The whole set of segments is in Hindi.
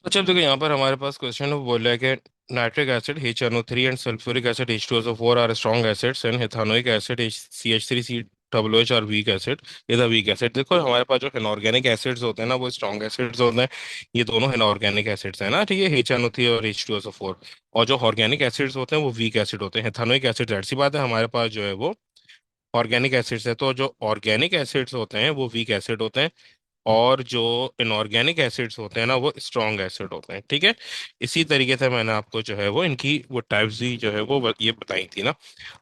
अच्छा, अब देखो यहाँ पर हमारे पास क्वेश्चन वो बोल रहा है कि nitric acid HNO3 and sulphuric acid H2SO4 are strong acids and ethanoic acid CH3COOH are weak acid. ये द वीक एसिड। देखो हमारे पास जो इनऑर्गेनिक एसिड्स होते हैं ना वो स्ट्रॉन्ग एसिड्स होते हैं। ये दोनों इनऑर्गेनिक एसिड्स हैं ना, ठीक है, HNO3 और H2SO4। और जो ऑर्गेनिक एसिड्स होते हैं वो वीक एसिड होते हैं। इथानोइक एसिड जाहिर सी बात है हमारे पास जो है वो ऑर्गेनिक एसिड्स है, तो जो ऑर्गेनिक एसिड्स होते हैं वो वीक एसिड होते हैं। और जो इनऑर्गेनिक एसिड्स होते हैं ना वो स्ट्रॉन्ग एसिड होते हैं, ठीक है। इसी तरीके से मैंने आपको जो है वो इनकी वो टाइप्स ही जो है वो ये बताई थी ना।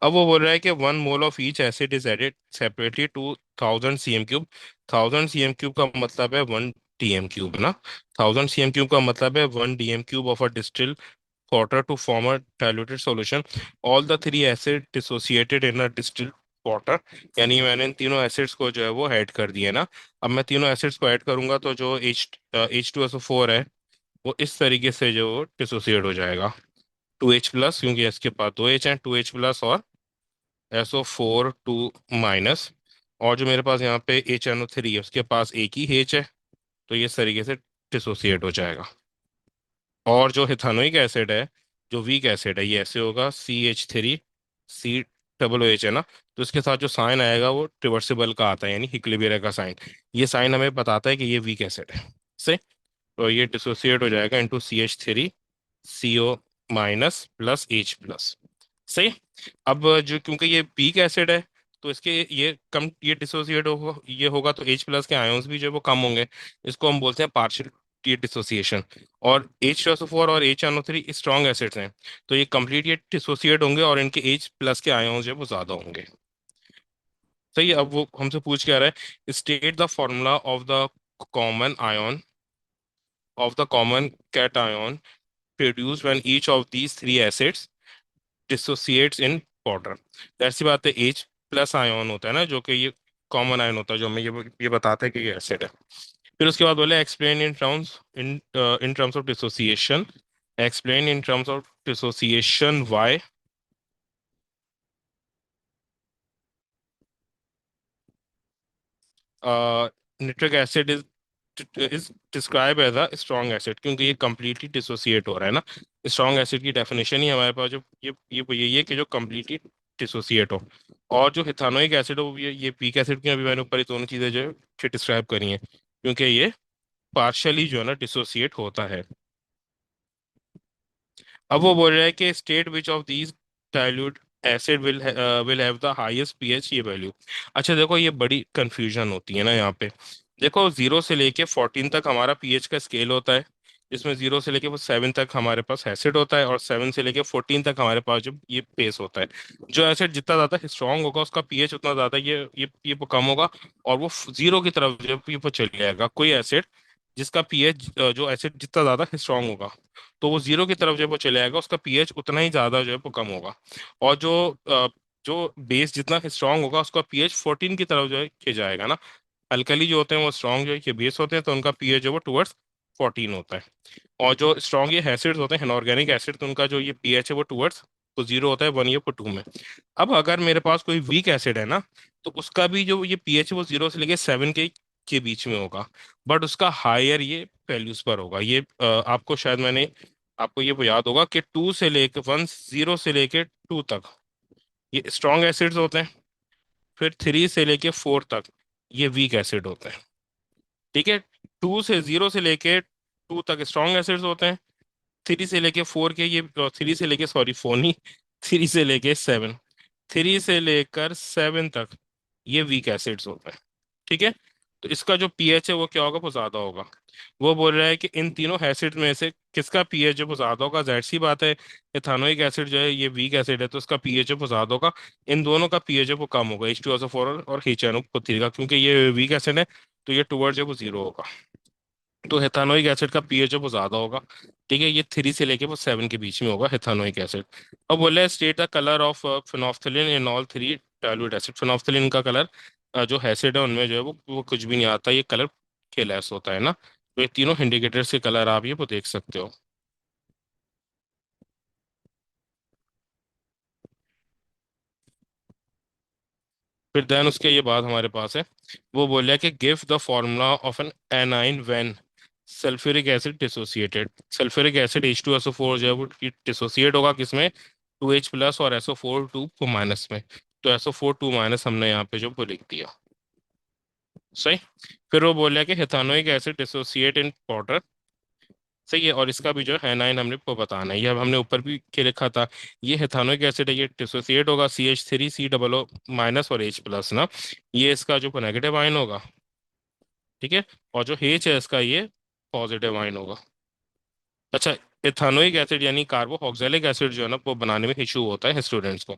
अब वो बोल रहा है कि 1 mole of each acid is added separately to 1000 cm³ 1000 cm³ का मतलब है 1 dm³ ना। 1000 cm³ का मतलब है 1 dm³ of a distil water to form a diluted solution. All the three acids dissociated in a distilled water। यानी मैंने इन तीनों एसिड्स को जो है वो ऐड कर दिया ना। अब मैं तीनों एसिड्स को ऐड करूंगा तो जो H2SO4 है वो इस तरीके से जो डिसोसिएट हो जाएगा। 2H प्लस, क्योंकि इसके पास दो H हैं, 2H प्लस और SO4 2 माइनस। और जो मेरे पास यहाँ पे HNO3 है उसके पास एक ही H है, तो ये इस तरीके से डिसोसिएट हो जाएगा। और जो इथानोइक एसिड है, जो वीक एसिड है, ये ऐसे होगा CH3COOH है ना। तो इसके साथ जो साइन आएगा वो रिवर्सिबल का आता है, यानी इक्विलिब्रियम का साइन। ये साइन हमें बताता है कि ये वीक एसिड है। से तो ये डिसोसिएट हो जाएगा into CH3CO- plus H plus. सही। अब जो क्योंकि ये वीक एसिड है तो इसके ये डिसोसिएट हो ये होगा तो H प्लस के आयोन्स भी जो है वो कम होंगे। इसको हम बोलते हैं पार्शियल ये डिसोसिएशन। और H2SO4 और HNO3 स्ट्रॉन्ग एसिड्स हैं, तो ये कंप्लीट ये डिसोसिएट होंगे और इनके H प्लस के आयोन्स जो है वो ज्यादा होंगे। सही है। अब वो हमसे पूछ क्या रहा है, state the formula common ion of the common cation produce when each of these three acids dissociates in water. ऐसी बात है, H प्लस आयन होता है ना जो कि ये कॉमन आयन होता है जो हमें ये बताता है कि ये एसिड है। फिर उसके बाद बोले explain in terms of dissociation. Explain in terms of dissociation why nitric acid is describe as a strong acid, क्योंकि ये कंप्लीटली डिसोसिएट हो रहा है ना। स्ट्रॉन्ग एसिड की डेफिनेशन ही हमारे पास जो ये यही है कि जो कंप्लीटली डिसोसिएट हो। और जो इथानोइक एसिड हो ये वीक एसिड की, अभी मैंने ऊपर ये दोनों चीजें जो है डिस्क्राइब करी हैं, क्योंकि ये पार्शियली जो है ना डिसोसिएट होता है। अब वो बोल रहा है कि state which of these dilute acid will have the highest pH ये वैल्यू। अच्छा देखो ये बड़ी कंफ्यूजन होती है ना यहाँ पे। देखो 0 से लेके 14 तक हमारा पीएच का स्केल होता है, जिसमें 0 से लेके 7 तक हमारे पास एसिड होता है और 7 से लेके 14 तक हमारे पास जो ये बेस होता है। जो एसिड जितना ज्यादा स्ट्रांग होगा उसका पीएच उतना ज्यादा ये कम होगा। और वो 0 की तरफ जो ये चले जाएगा। कोई एसिड जिसका पीएच जो एसिड जितना ज्यादा स्ट्रांग होगा तो वो 0 की तरफ जब वो चले जाएगा उसका पीएच उतना ही ज्यादा जो है वो कम होगा। और जो बेस जितना स्ट्रांग होगा उसका पीएच 14 की तरफ जो है ये जाएगा ना। अल्कली जो होते हैं वो स्ट्रांग जो है ये बेस होते हैं तो उनका पीएच जो है वो टुवर्ड्स 14 होता है। और जो स्ट्रांग ये एसिड्स होते हैं इनऑर्गेनिक एसिड तो उनका जो ये पीएच है वो टुवर्ड्स तो 0 होता है 1 या 2 में। अब अगर मेरे पास कोई वीक एसिड है ना तो उसका भी जो ये पीएच है वो 0 से लेके 7 के बीच में होगा। बट उसका हायर ये वैल्यूज पर होगा। ये आपको शायद मैंने आपको ये वो याद होगा कि 0 से लेके 2 तक ये स्ट्रॉन्ग एसिड्स होते हैं। फिर 3 से लेके 4 तक ये वीक एसिड होते हैं, ठीक है। 0 से लेके 2 तक स्ट्रॉन्ग एसिड्स होते हैं। 3 से लेके 4 के ये 3 से लेके सॉरी 4 नहीं, 3 से लेके 7, 3 से लेकर 7 तक ये वीक एसिड्स होते हैं, ठीक है। तो इसका जो पीएच है वो क्या होगा, वो ज्यादा होगा। वो बोल रहा है कि इन तीनों एसिड में से किसका पीएच है वो ज्यादा होगा। जाहिर सी बात है इथानोइक एसिड जो है ये वीक एसिड है तो इसका पीएच है वो ज्यादा होगा। इन दोनों का पीएच है वो कम होगा, H2SO4 और HNO3 का, क्योंकि ये वीक एसिड है तो ये टुवर्ड्स है वो 0 होगा। तो हेथानोइक एसिड का पीएच है वो ज्यादा होगा, ठीक है। ये 3 से लेके 7 के बीच में होगा हेथानोइक एसिड। अब बोले state the colour of phenolphthalein in all three dilute acid. Phenolphthalein का कलर जो एसिड है उनमें जो है वो कुछ भी नहीं आता, ये कलर केलेस होता है ना। तो ये तीनों इंडिकेटर्स के कलर आप ये वो देख सकते हो। फिर देन उसके ये बात हमारे पास है। वो बोल रहा है कि give the formula of an anion when sulphuric acid dissociated, sulphuric acid H2SO4 जो है वो डिसोसिएट होगा किसमें, 2H+ और SO4 2 माइनस में। तो SO4 2 माइनस हमने यहाँ पे जो वो लिख दिया। सही। फिर वो बोला कि हेथानोइक एसिड डिसोसिएट इन वाटर। सही है, और इसका भी जो है नाइन हमने को बताना है, ये अब हमने ऊपर भी के लिखा था। ये हेथानोइक एसिड है, ये डिसोसिएट होगा CH3 C माइनस और H+ ना, ये इसका जो नेगेटिव आयन होगा। ठीक है। और जो H है इसका, ये पॉजिटिव आयन होगा। अच्छा, इथानोइक एसिड यानी कार्बो ऑक्जेलिक एसिड जो है ना, वो बनाने में इशू होता है स्टूडेंट्स को,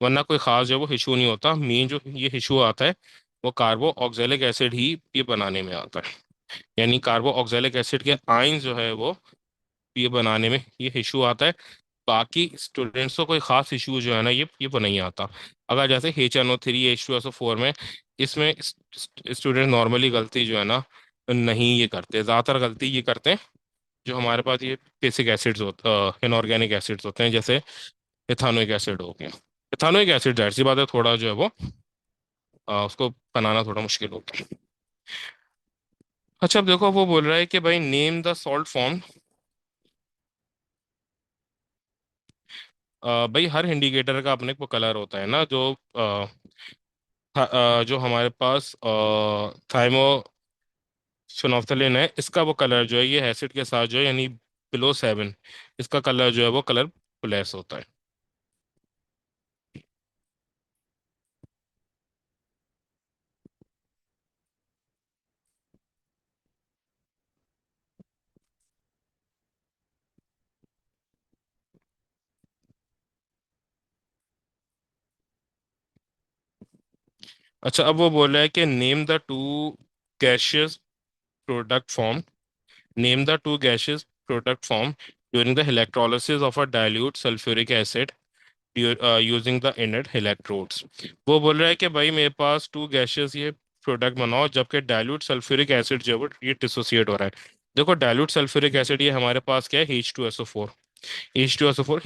वरना कोई खास जो है वो इशू नहीं होता। मेन जो ये इशू आता है वो कार्बो ऑक्जेलिक एसिड ही ये बनाने में आता है। यानी कार्बो ऑक्जेलिक एसिड के आयन जो है वो ये बनाने में ये इशू आता है। बाकी स्टूडेंट्स को कोई खास इशू जो है ना, ये वो नहीं आता। अगर जैसे HNO3 H2SO4 में, इसमें स्टूडेंट नॉर्मली गलती जो है ना नहीं ये करते, ज़्यादातर गलती ये करते हैं जो हमारे पास ये बेसिक एसिड्स होते, इनऑर्गेनिक एसिड्स होते हैं, जैसे इथानोइक एसिड हो गया। इथानोइक एसिड जाहिर सी बात है थोड़ा जो है वो उसको बनाना थोड़ा मुश्किल होता है। अच्छा, अब देखो वो बोल रहा है कि भाई नेम द सॉल्ट फॉर्म। भाई हर इंडिकेटर का अपने को कलर होता है ना, जो जो हमारे पास थाइमोसिनोफ्थलीन है, इसका वो कलर जो है ये एसिड के साथ जो है यानी बिलो 7, इसका कलर जो है वो कलर प्लेस होता है। अच्छा, अब वो बोल रहा है कि name the two gaseous product form, name the two gaseous product form during the electrolysis of a dilute sulphuric acid using the inert electrodes. वो बोल रहा है कि भाई मेरे पास टू गैशियस ये प्रोडक्ट बनाओ जबकि डाइल्यूट सल्फ्यूरिक एसिड जो है वो ये डिसोसिएट हो रहा है। देखो डाइल्यूट सल्फ्यूरिक एसिड ये हमारे पास क्या है, H2SO4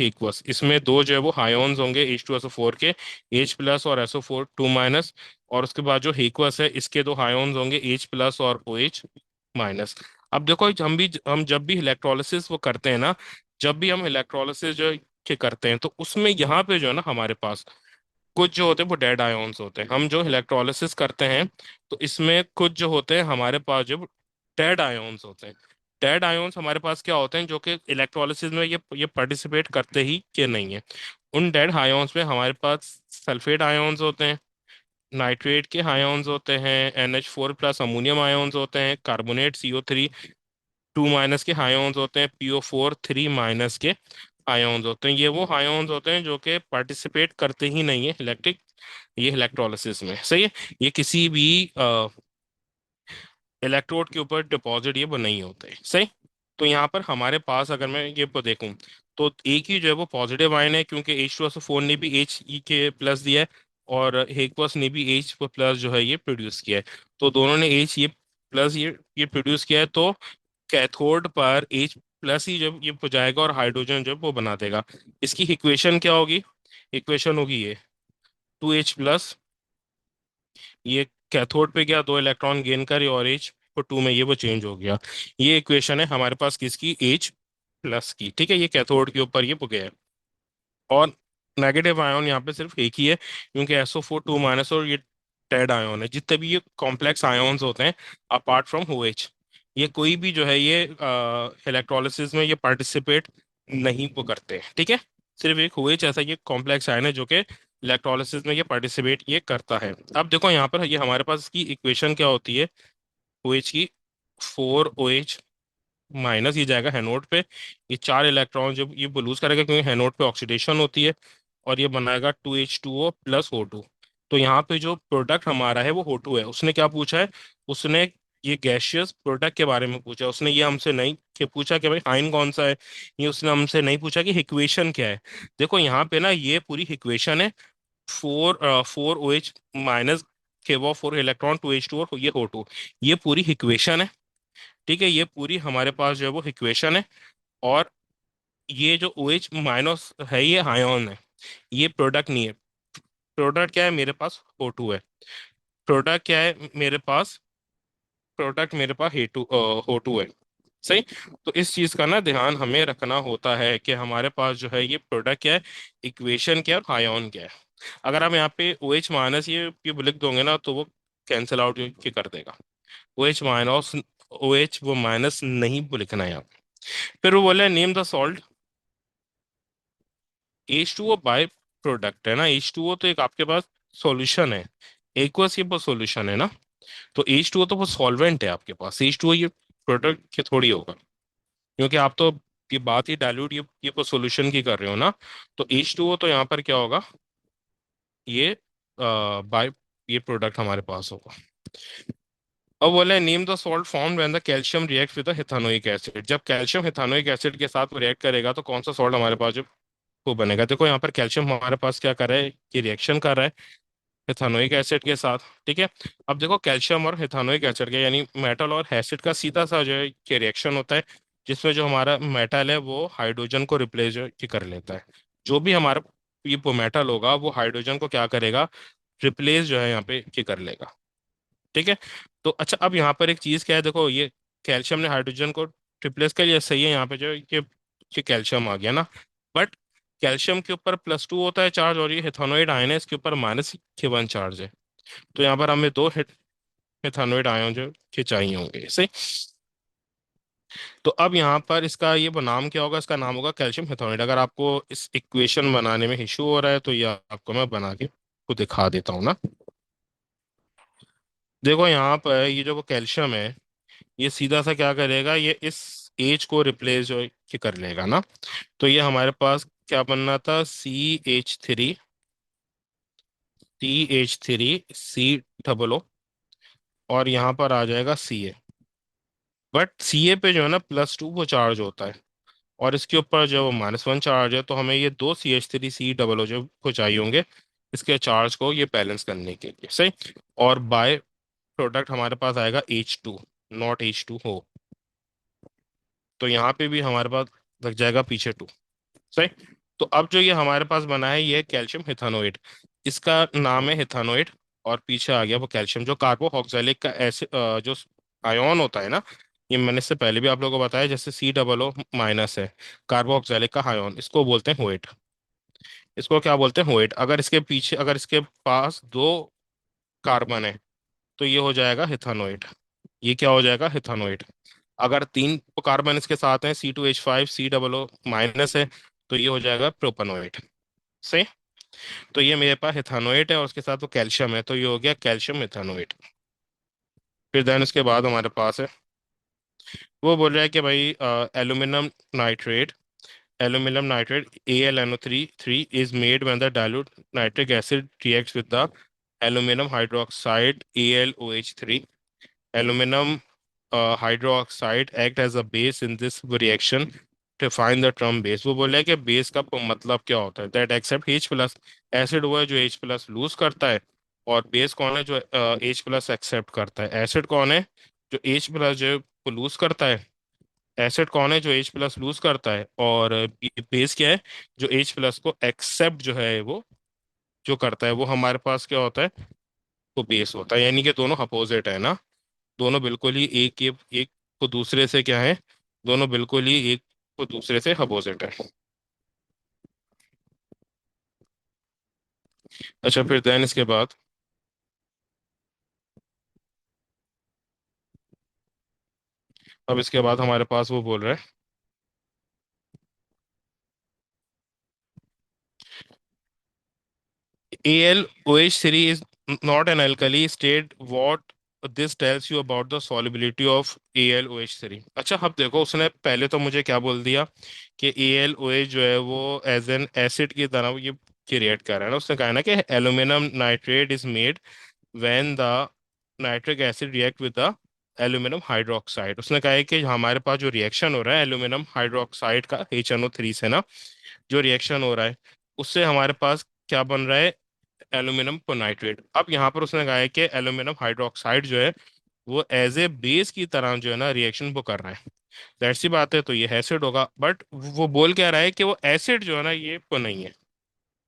एक्वस, इसमें दो जो है वो आयोन्स होंगे H2SO4 के, H+ और SO4 2 माइनस। और उसके बाद जो एक्वस है इसके दो आयोन्स होंगे H+ और OH-। अब देखो हम जब भी इलेक्ट्रोलिसिस वो करते हैं ना, जब भी हम इलेक्ट्रोलिसिस जो के करते हैं तो उसमें यहाँ पे जो है ना हमारे पास कुछ जो होते हैं वो डेड आयोन्स होते हैं। हम जो इलेक्ट्रोलिसिस करते हैं तो इसमें कुछ जो होते हैं हमारे पास जो डेड आयोन्स होते हैं। डेड आयोन्स हमारे पास क्या होते हैं जो कि इलेक्ट्रोलिसिस में ये पार्टिसिपेट करते ही कि नहीं है। उन डेड आयोन्स में हमारे पास सल्फेट आयोन्स होते हैं, नाइट्रेट के आयोन्स होते हैं, NH4+ अमोनियम आयोन्स होते हैं, कार्बोनेट CO3 2 माइनस के आयोन्स होते हैं, PO4 3 माइनस के आयोन्स होते हैं। ये वो आयोन्स होते हैं जो कि पार्टिसिपेट करते ही नहीं है ये इलेक्ट्रोलिसिस में। सही है। ये किसी भी इलेक्ट्रोड के ऊपर डिपॉजिट ये वो नहीं होते। सही। तो यहाँ पर हमारे पास अगर मैं ये को देखूं तो एक ही जो है वो पॉजिटिव आयन है, क्योंकि H2SO4 ने भी He के प्लस दिया है और हेक्वस ने भी H+ जो है ये प्रोड्यूस किया है। तो दोनों ने H ये प्लस ये प्रोड्यूस किया है, तो कैथोड पर H+ ही जब ये हो जाएगा और हाइड्रोजन जब वो बना देगा। इसकी इक्वेशन क्या होगी, इक्वेशन होगी ये 2H+, ये कैथोड पे गया, दो इलेक्ट्रॉन गेन करे और H को 2 में ये वो चेंज हो गया। ये इक्वेशन है हमारे पास किसकी, H+ की। ठीक है, ये कैथोड के ऊपर ये हो गया है। और नेगेटिव आयन यहाँ पे सिर्फ एक ही है, क्योंकि SO4 2 माइनस और ये डेड आयन है। जितने भी ये कॉम्प्लेक्स आयन्स होते हैं अपार्ट फ्रॉम OH, ये कोई भी जो है ये इलेक्ट्रोलिसिस में ये पार्टिसिपेट नहीं वो करते हैं। ठीक है। सिर्फ एक OH ऐसा ये कॉम्प्लेक्स आयन है जो कि इलेक्ट्रोलिसिस में ये पार्टिसिपेट ये करता है। अब देखो यहाँ पर ये हमारे पास इसकी इक्वेशन क्या होती है, OH की 4OH- ये जाएगा हैनोड पे, ये चार इलेक्ट्रॉन जब ये लूज करेगा क्योंकि हैनोड पे ऑक्सीडेशन होती है, और ये बनाएगा 2H2O+O2। तो यहाँ पे जो प्रोडक्ट हमारा है वो O2 है। उसने क्या पूछा है, उसने ये गैशियस प्रोडक्ट के बारे में पूछा। उसने ये हमसे नहीं कि पूछा कि भाई आयन कौन सा है, ये उसने हमसे नहीं पूछा कि इक्वेशन क्या है। देखो यहाँ पे ना ये पूरी इक्वेशन है, 4OH- के वो 4 इलेक्ट्रॉन 2H2 और ये O2, ये पूरी इक्वेशन है। ठीक है, ये पूरी हमारे पास जो है वो इक्वेशन है। और ये जो OH- है ये आयन है, ये प्रोडक्ट नहीं है। प्रोडक्ट क्या है मेरे पास, O2 है। प्रोडक्ट क्या है मेरे पास, प्रोडक्ट मेरे पास O2 है। सही। तो इस चीज का ना ध्यान हमें रखना होता है कि हमारे पास जो है ये प्रोडक्ट क्या है, इक्वेशन क्या है और आयन क्या है। अगर हम यहाँ पे ओ एच माइनस ये लिख दोगे ना तो वो कैंसिल आउट ये कर देगा। O H minus, O H वो माइनस नहीं वो लिखना है यहाँ पे। फिर वो बोले name the salt. H two O by product है ना, एच टू ओ तो एक आपके पास सॉल्यूशन है, एक्वस ये वो सॉल्यूशन है ना। तो एच टू ओ तो वो सॉल्वेंट है आपके पास, एच टू ओ ये प्रोडक्ट के थोड़ी होगा, क्योंकि आप तो ये बात ही डाइल्यूट ये वो सॉल्यूशन की कर रहे हो ना। तो एच टू ओ तो यहाँ पर क्या होगा, ये बाय ये प्रोडक्ट हमारे पास होगा। अब बोले name the salt form when the calcium react with the ethanoic acid. जब कैल्शियम इथेनोइक एसिड के साथ रिएक्ट करेगा तो कौन सा सॉल्ट हमारे पास जो वो बनेगा। देखो यहाँ पर कैल्शियम हमारे पास क्या कर रहा है, कि रिएक्शन कर रहा है इथेनोइक एसिड के साथ। ठीक है। अब देखो कैल्शियम और इथेनोइक एसिड के यानी मेटल और एसिड का सीधा सा जो है कि रिएक्शन होता है, जिसमें जो हमारा मेटल है वो हाइड्रोजन को रिप्लेस जो है कि कर लेता है। जो भी हमारा ये वो मेटल होगा वो हाइड्रोजन को क्या करेगा, रिप्लेस जो है यहाँ पे कि कर लेगा। ठीक है। तो अच्छा अब यहाँ पर एक चीज क्या है, देखो ये कैल्शियम ने हाइड्रोजन को रिप्लेस कर लिया, सही है, यहाँ पे जो है कि कैल्शियम आ गया ना। बट कैल्शियम के ऊपर +2 होता है चार्ज, और ये इथेनॉइड आयन है इसके ऊपर -1 चार्ज है। तो यहाँ पर हमें दो इथेनॉइड आयन जो कि चाहिए होंगे, सही। तो अब यहाँ पर इसका ये नाम क्या होगा, इसका नाम होगा कैल्शियम इथेनॉइड। अगर आपको इस इक्वेशन बनाने में इशू हो रहा है तो ये आपको मैं बना के को दिखा देता हूँ ना। देखो यहाँ पर ये जो वो कैल्शियम है, ये सीधा सा क्या करेगा, ये इस एच को रिप्लेस जो कि कर लेगा ना। तो ये हमारे पास क्या बनना था, CH3 और यहाँ पर आ जाएगा Ca। बट Ca पे जो है ना +2 वो चार्ज होता है, और इसके ऊपर जो -1 चार्ज है, तो हमें ये दो CH3 जो को चाहिए होंगे इसके चार्ज को ये बैलेंस करने के लिए, सही। और बाय प्रोडक्ट हमारे पास आएगा H2, नॉट H2 हो। तो यहाँ पे भी हमारे पास लग जाएगा पीछे 2, सही। तो अब जो ये हमारे पास बना है ये है कैल्शियम इथानोएट, इसका नाम है इथानोएट। और पीछे आ गया वो कैल्शियम जो कार्बोक्सिलिक का एसिड जो आयन होता है ना। ये मैंने इससे पहले भी आप लोगों को बताया, जैसे C+O- है कार्बोक्सिलिक का आयन, इसको बोलते हैं होएट। इसको क्या बोलते हैं, होएट। अगर इसके पीछे अगर इसके पास दो कार्बन है तो ये हो जाएगा इथानोएट, ये क्या हो जाएगा इथानोएट। अगर तीन कार्बन इसके साथ हैं C2H5 C+O- है तो ये हो जाएगा प्रोपेनोएट, सही। तो ये मेरे पास इथानोएट है और उसके साथ वो कैल्शियम है, तो ये हो गया कैल्शियम इथानोएट। फिर देन उसके बाद हमारे पास है, वो बोल रहा है कि भाई aluminium nitrate, aluminum nitrate AlNO3 is made when the dilute nitric acid reacts with the aluminum hydroxide AlOH3. Aluminum hydroxide act as a base in this reaction to find the term base। वो बोले कि बेस का मतलब क्या होता है, दैट एक्सेप्ट H+। एसिड वो है जो H+ लूज करता है, और बेस कौन है जो H+ एक्सेप्ट करता है। एसिड कौन है जो H+ जो लूज करता है, एसिड कौन है जो H+ लूज करता है, और बेस क्या है जो H+ को एक्सेप्ट जो है वो जो करता है, वो हमारे पास क्या होता है, वो बेस होता है। यानी कि दोनों अपोजिट है ना, दोनों बिल्कुल ही एक को दूसरे से क्या है, दोनों बिल्कुल ही एक को दूसरे से अपोजिट है। अच्छा फिर देन इसके बाद, अब इसके बाद हमारे पास वो बोल रहा है AlOH3 is not an alkali state, what this tells you about the solubility of AlOH3। अच्छा अब देखो उसने पहले तो मुझे क्या बोल दिया कि AlOH जो है वो एज एन एसिड की तरह ये रिएक्ट कर रहा है ना। उसने कहा है ना कि aluminium nitrate is made when the nitric acid react with the aluminium hydroxide. उसने कहा है कि हमारे पास जो रिएक्शन हो रहा है एल्यूमिनियम हाइड्रोक्साइड का HNO3 से ना, जो रिएक्शन हो रहा है उससे हमारे पास क्या बन रहा है, एल्यूमिनियम को नाइट्रेट। अब यहाँ पर उसने कहा है कि एल्यूमिनियम हाइड्रोक्साइड जो है वो एज ए बेस की तरह जो है ना रिएक्शन वो कर रहा है। जाहिर सी बात है तो ये एसिड होगा, बट वो बोल क्या रहा है कि वो एसिड जो है ना ये वो नहीं है,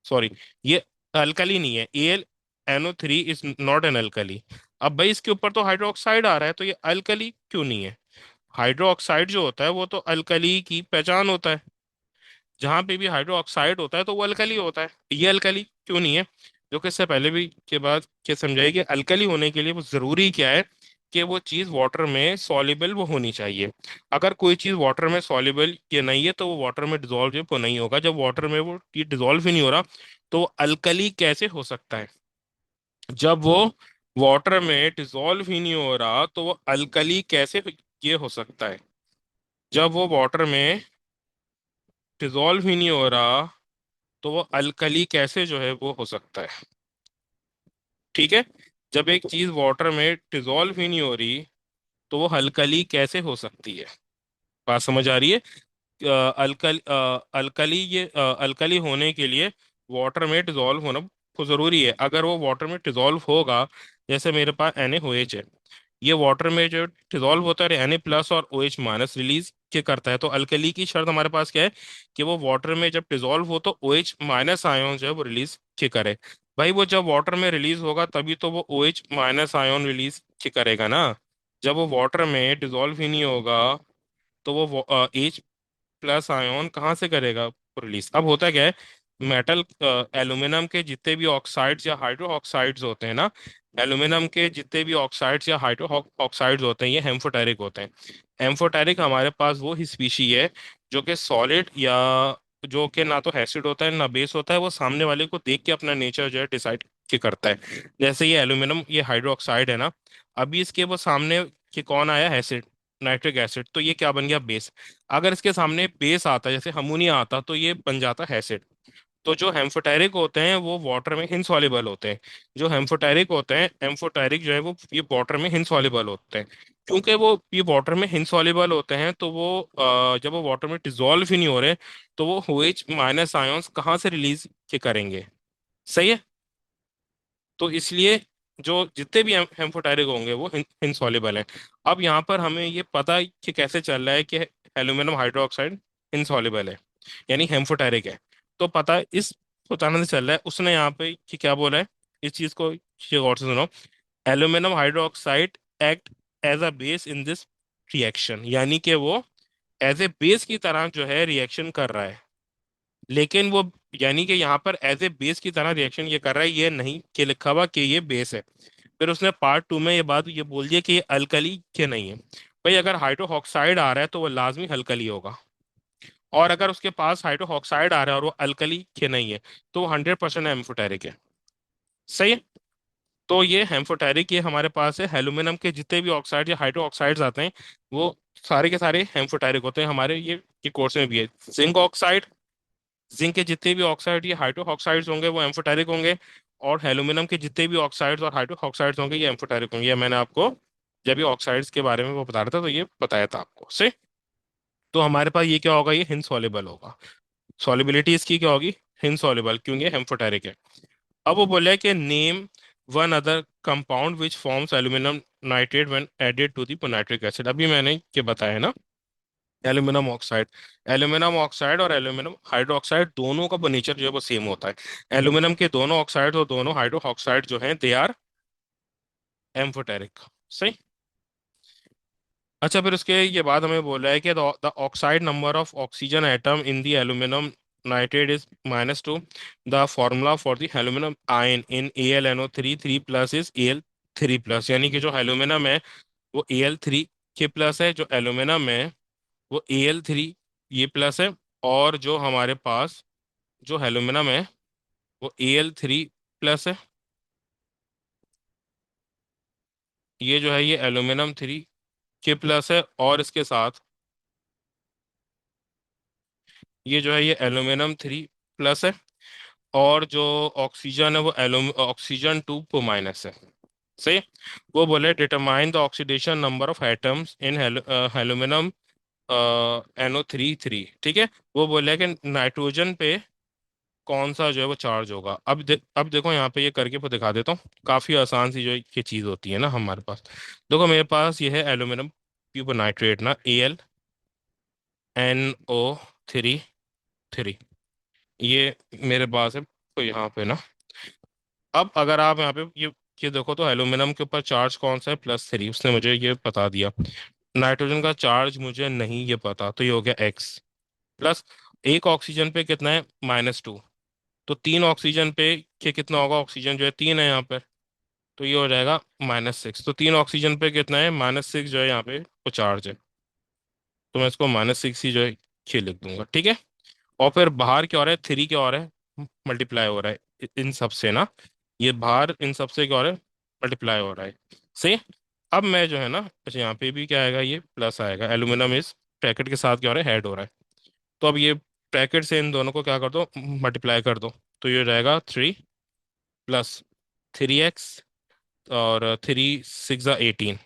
सॉरी, ये अल्कली नहीं है। AlNO3 is not an alkali. अब भाई इसके ऊपर तो हाइड्रोक्साइड आ रहा है तो ये अल्कली क्यों नहीं है। हाइड्रो ऑक्साइड जो होता है वो तो अल्कली की पहचान होता है। जहां पे भी हाइड्रो ऑक्साइड होता है तो वो अल्कली होता है। ये अल्कली क्यों नहीं है? जो कि इससे पहले भी के बाद के समझाइए कि अल्कली होने के लिए वो जरूरी क्या है कि वो चीज वाटर में सॉल्युबल वो होनी चाहिए। अगर कोई चीज वाटर में सॉल्युबल ये नहीं है तो वो वाटर में डिजोल्व वो नहीं होगा। जब वाटर में वो ये डिजोल्व ही नहीं हो रहा तो वो अल्कली कैसे हो सकता है? जब वो वाटर में डिजोल्व ही नहीं हो रहा तो वो अल्कली कैसे ये हो सकता है? जब वो वाटर में डिजोल्व ही नहीं हो रहा तो वो अल्कली कैसे जो है वो हो सकता है? ठीक है। जब एक चीज वाटर में डिजोल्व ही नहीं हो रही तो वो अल्कली कैसे हो सकती है? बात समझ आ रही है? अल्कली अल्कली होने के लिए वाटर में डिजोल्व होना तो जरूरी है। अगर वो वाटर में डिजोल्व होगा, जैसे मेरे पास NaOH है, ये वाटर में जो डिजोल्व होता है Na+ और OH- रिलीज के करता है। तो अल्कली की शर्त हमारे पास क्या है कि वो वाटर में जब डिजोल्व हो तो OH- आयन जो है वो रिलीज के करे। भाई वो जब वाटर में रिलीज होगा तभी तो वो OH- आयन रिलीज के करेगा ना। जब वो वाटर में डिजोल्व ही नहीं होगा तो वो H+ आयन कहाँ से करेगा रिलीज? अब होता क्या है, मेटल एल्यूमिनियम के जितने भी ऑक्साइड्स या हाइड्रो ऑक्साइड्स होते हैं ना, एल्यूमिनियम के जितने भी ऑक्साइड्स या हाइड्रो ऑक्साइड्स होते हैं ये हेम्फोटेरिक होते हैं। हेम्फोटेरिक हमारे पास वो ही स्पीशी है जो कि सॉलिड या जो कि ना तो एसिड होता है ना बेस होता है, वो सामने वाले को देख के अपना नेचर जो है डिसाइड के करता है। जैसे ये एल्यूमिनियम ये हाइड्रो ऑक्साइड है ना, अभी इसके वो सामने कि कौन आया, एसिड, नाइट्रिक एसिड, तो ये क्या बन गया, बेस। अगर इसके सामने बेस आता जैसे अमोनिया आता तो ये बन जाता है एसिड। तो जो हेम्फोटेरिक होते हैं वो वाटर में इनसॉल्युबल होते हैं। जो हेम्फोटेरिक होते हैं, हेम्फोटेरिक जो है वो ये वाटर में इनसॉल्युबल होते हैं। क्योंकि वो ये वाटर में इनसॉल्युबल होते हैं तो वो जब वो वाटर में डिजोल्व ही नहीं हो रहे तो वो OH- आयंस कहाँ से रिलीज के करेंगे? सही है। तो इसलिए जो जितने भी हेम्फोटेरिक होंगे वो इनसॉल्युबल हैं। अब यहाँ पर हमें ये पता कि कैसे चल रहा है कि एल्यूमिनियम हाइड्रोक्साइड इनसॉल्युबल है, यानी हेम्फोटेरिक है। तो पता है इस बताने से चल रहा है, उसने यहाँ पे कि क्या बोला है, इस चीज को ये गौर से सुनो। Aluminium hydroxide act as a base in this reaction, यानी कि वो एज ए बेस की तरह जो है रिएक्शन कर रहा है। लेकिन वो यानी कि यहाँ पर एज ए बेस की तरह रिएक्शन ये कर रहा है, ये नहीं कि लिखा हुआ कि ये बेस है। फिर उसने पार्ट 2 में ये बात ये बोल दिया कि ये अल्कली के नहीं है। भाई अगर हाइड्रोक्साइड आ रहा है तो वो लाजमी अल्कली होगा, और अगर उसके पास हाइड्रोक्साइड आ रहा है और वो अल्कली के नहीं है तो वो 100% एम्फोटेरिक है। सही है। तो ये हेम्फोटेरिक ये हमारे पास है, एल्यूमिनियम के जितने भी ऑक्साइड या हाइड्रो ऑक्साइड्स आते हैं वो सारे के सारे हेम्फोटेरिक होते हैं। हमारे ये कोर्स में भी है। जिंक ऑक्साइड, जिंक के जितने भी ऑक्साइड ये हाइड्रो ऑक्साइड्स होंगे वो एम्फोटेरिक होंगे। और एल्यूमिनियम के जितने भी ऑक्साइड्स और हाइड्रो ऑक्साइड्स होंगे ये एम्फोटेरिक होंगे। ये मैंने आपको जब ये ऑक्साइड्स के बारे में वो बता रहा था तो ये बताया था आपको से। तो हमारे पास ये क्या होगा, ये इनसॉल्युबल होगा। सॉल्युबिलिटी इसकी क्या होगी, इनसॉल्युबल, क्योंकि हेम्फोटेरिक है। अब वो बोला है कि name one other compound which forms aluminium nitrate when added to the nitric acid. अभी मैंने ये बताया ना, एल्यूमिनियम ऑक्साइड, एल्यूमिनियम ऑक्साइड और एल्यूमिनियम हाइड्रोक्साइड दोनों का नेचर जो है वो सेम होता है। एल्यूमिनियम के दोनों ऑक्साइड और दोनों हाइड्रो ऑक्साइड जो हैं दे आर एम्फोटेरिक। सही। अच्छा, फिर उसके ये बाद हमें बोला है कि the oxide number of oxygen atom in the aluminium nitrate is -2। The formula for the aluminium ion in AlNO3 3+ is Al3+, यानी कि जो एल्यूमिनियम है वो Al3 के प्लस है, जो एल्यूमिनियम है वो Al3 ये प्लस है। और जो हमारे पास जो एल्यूमिनियम है वो Al3+ है। ये जो है ये एल्यूमिनियम 3 के प्लस है, और इसके साथ ये जो है ये एल्यूमिनियम 3+ है। और जो ऑक्सीजन है वो ऑक्सीजन 2 माइनस है। सही। वो बोले determine the oxidation number of atoms in aluminium NO3 3। ठीक है। वो बोले कि नाइट्रोजन पे कौन सा जो है वो चार्ज होगा। अब देखो यहाँ पे ये करके वो दिखा देता हूँ। काफी आसान सी जो ये चीज होती है ना हमारे पास। देखो मेरे पास ये है एल्यूमिनियम क्यूब नाइट्रेट ना, AlNO3 ये मेरे पास है। तो यहाँ पे ना, अब अगर आप यहाँ पे ये देखो तो एल्यूमिनियम के ऊपर चार्ज कौन सा है, +3, उसने मुझे ये बता दिया। नाइट्रोजन का चार्ज मुझे नहीं ये पता, तो ये हो गया एक्स। प्लस एक ऑक्सीजन पे कितना है, -2। तो तीन ऑक्सीजन पे के कितना होगा, ऑक्सीजन जो है तीन है यहाँ पर, तो ये हो जाएगा -6। तो तीन ऑक्सीजन पे कितना है, -6 जो है यहाँ पे वो चार्ज है। तो मैं इसको -6 ही जो है ये लिख दूंगा, ठीक है। और फिर बाहर क्या हो रहा है, थ्री क्या हो रहा है, मल्टीप्लाई हो रहा है इन सब से ना, ये बाहर इन सब से क्या हो रहा है, मल्टीप्लाई हो रहा है। सही। अब मैं जो है ना, अच्छा यहाँ पे भी क्या आएगा, ये प्लस आएगा, एल्यूमिनियम इस ब्रैकेट के साथ क्या हो रहा है, ऐड हो रहा है। तो अब ये ब्रैकेट से इन दोनों को क्या कर दो, मल्टीप्लाई कर दो। तो ये हो जाएगा 3 + 3x, और 3 × 6 = 18।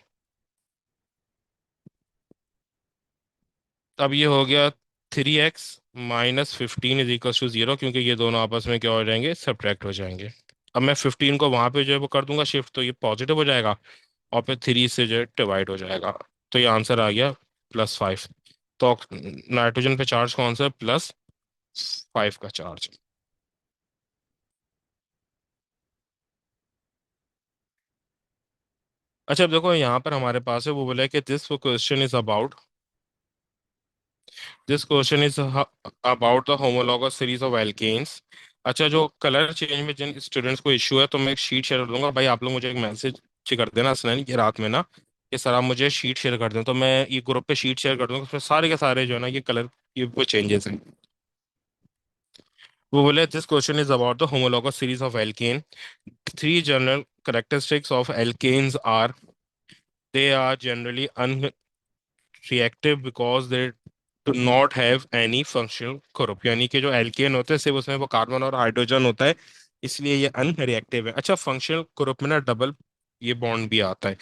अब ये हो गया 3x - 15 = 0, क्योंकि ये दोनों आपस में क्या हो जाएंगे, सब्ट्रैक्ट हो जाएंगे। अब मैं 15 को वहां पे जो है वो कर दूंगा शिफ्ट, तो ये पॉजिटिव हो जाएगा, और फिर 3 से जो है डिवाइड हो जाएगा। तो ये आंसर आ गया +5। तो नाइट्रोजन पे चार्ज कौन सा है, +5 का चार्ज। अच्छा अब देखो यहाँ पर हमारे पास है, वो बोला है कि this question is about the homologous series of alkanes. अच्छा, जो कलर चेंज में जिन स्टूडेंट्स को इश्यू है, तो मैं एक शीट शेयर कर दूंगा, भाई आप लोग मुझे एक मैसेज कर देना स्नैन की रात में ना, कि सर आप मुझे शीट शेयर कर दें, तो मैं ये ग्रुप पे शीट शेयर कर दूंगा, उसमें सारे के सारे जो है ना ये कलर, ये वो चेंजेस हैं। वो बोले this question is about the homologous series of alkene. Three general characteristics of alkanes are they are generally reactive because they do not have any functional group, यानी कि जो एल्केन होते हैं सिर्फ उसमें वो कार्बन और हाइड्रोजन होता है, इसलिए ये अनरिएक्टिव है। अच्छा, फंक्शनल ग्रुप में ना डबल ये बॉन्ड भी आता है,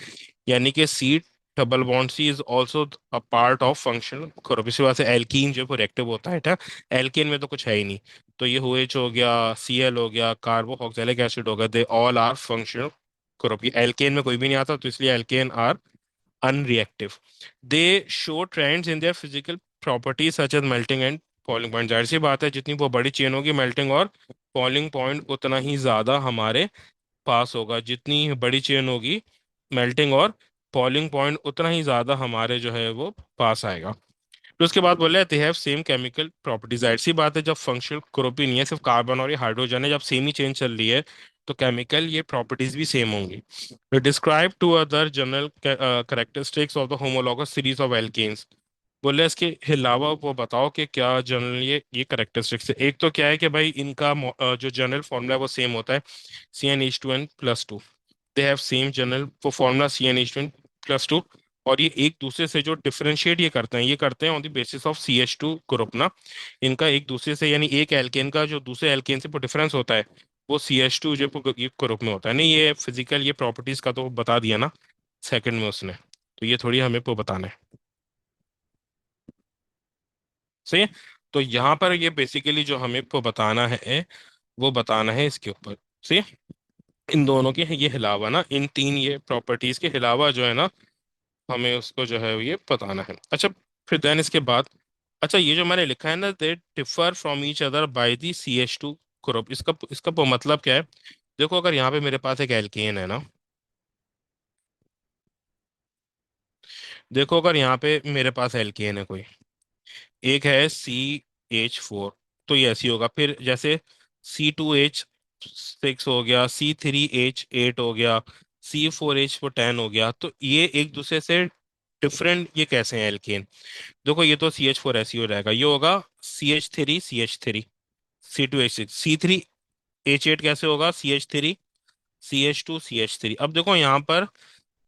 यानी कि C double bond C is also a part of functional group. इसी वजह से एल्कीन जो है वो रिएक्टिव होता है, ठीक। एल्केन में तो कुछ है ही नहीं। तो ये OH हो गया, Cl हो गया, कार्बोक्सिलिक एसिड हो गया, they all are functional group. ये एल्केन में कोई भी नहीं आता, तो इसलिए alkane are unreactive. They show trends in their physical properties such as melting and falling point. जाहिर सी बात है, जितनी वो बड़ी चेन होगी, मेल्टिंग और फॉलिंग पॉइंट उतना ही ज्यादा हमारे पास होगा। जितनी बड़ी चेन होगी, मेल्टिंग और फॉलिंग पॉइंट उतना ही ज्यादा हमारे जो है वो पास आएगा। फिर उसके बाद बोले they have same chemical properties. जाहिर सी बात है, जब फंक्शनल ग्रुप ही नहीं है, सिर्फ कार्बन और ये हाइड्रोजन है, जब सेम ही चेन चल रही है, तो केमिकल ये प्रॉपर्टीज भी सेम होंगी। Describe two other general characteristics of the homologous series of alkanes. बोले इसके अलावा वो बताओ कि क्या जनरल ये करेक्टरिस्टिक्स है। एक तो क्या है कि भाई इनका जो जनरल फॉर्मूला है वो सेम होता है, CnH2n+2। They have same general वो फॉर्मूला, CnH2n+2। और ये एक दूसरे से जो डिफरेंशिएट ये करते हैं, ये करते हैं on the basis of CH2 group ना। इनका एक दूसरे से, यानी एक एल्केन का जो दूसरे एल्केन से डिफरेंस होता है, वो CH2 जो ये ग्रुप में होता है। नहीं, ये फिजिकल ये प्रॉपर्टीज का तो बता दिया ना सेकंड में उसने, तो ये थोड़ी हमें को बताना है। सही है। तो यहाँ पर ये बेसिकली जो हमें को बताना है, वो बताना है इसके ऊपर। सही है। इन दोनों के ये अलावा ना, इन तीन ये प्रॉपर्टीज के अलावा जो है ना, हमें उसको जो है ये बताना है। अच्छा, फिर देन इसके बाद, अच्छा ये जो मैंने लिखा है ना, दे differ from each other by the CH2 group, इसका इसका मतलब क्या है। देखो अगर यहाँ पे मेरे पास एक एल्केन है ना, देखो अगर यहाँ पे मेरे पास एल्केन है कोई, एक है CH4, तो ये ऐसी होगा। फिर जैसे C2H6 हो गया, C3H8 हो गया, C4H10 हो गया, तो ये एक दूसरे से डिफरेंट ये कैसे हैं एल्केन। देखो ये तो CH4 ऐसी हो जाएगा, ये होगा CH3CH3, C2H6, C3H8 कैसे होगा, CH3CH2CH3। अब देखो यहाँ पर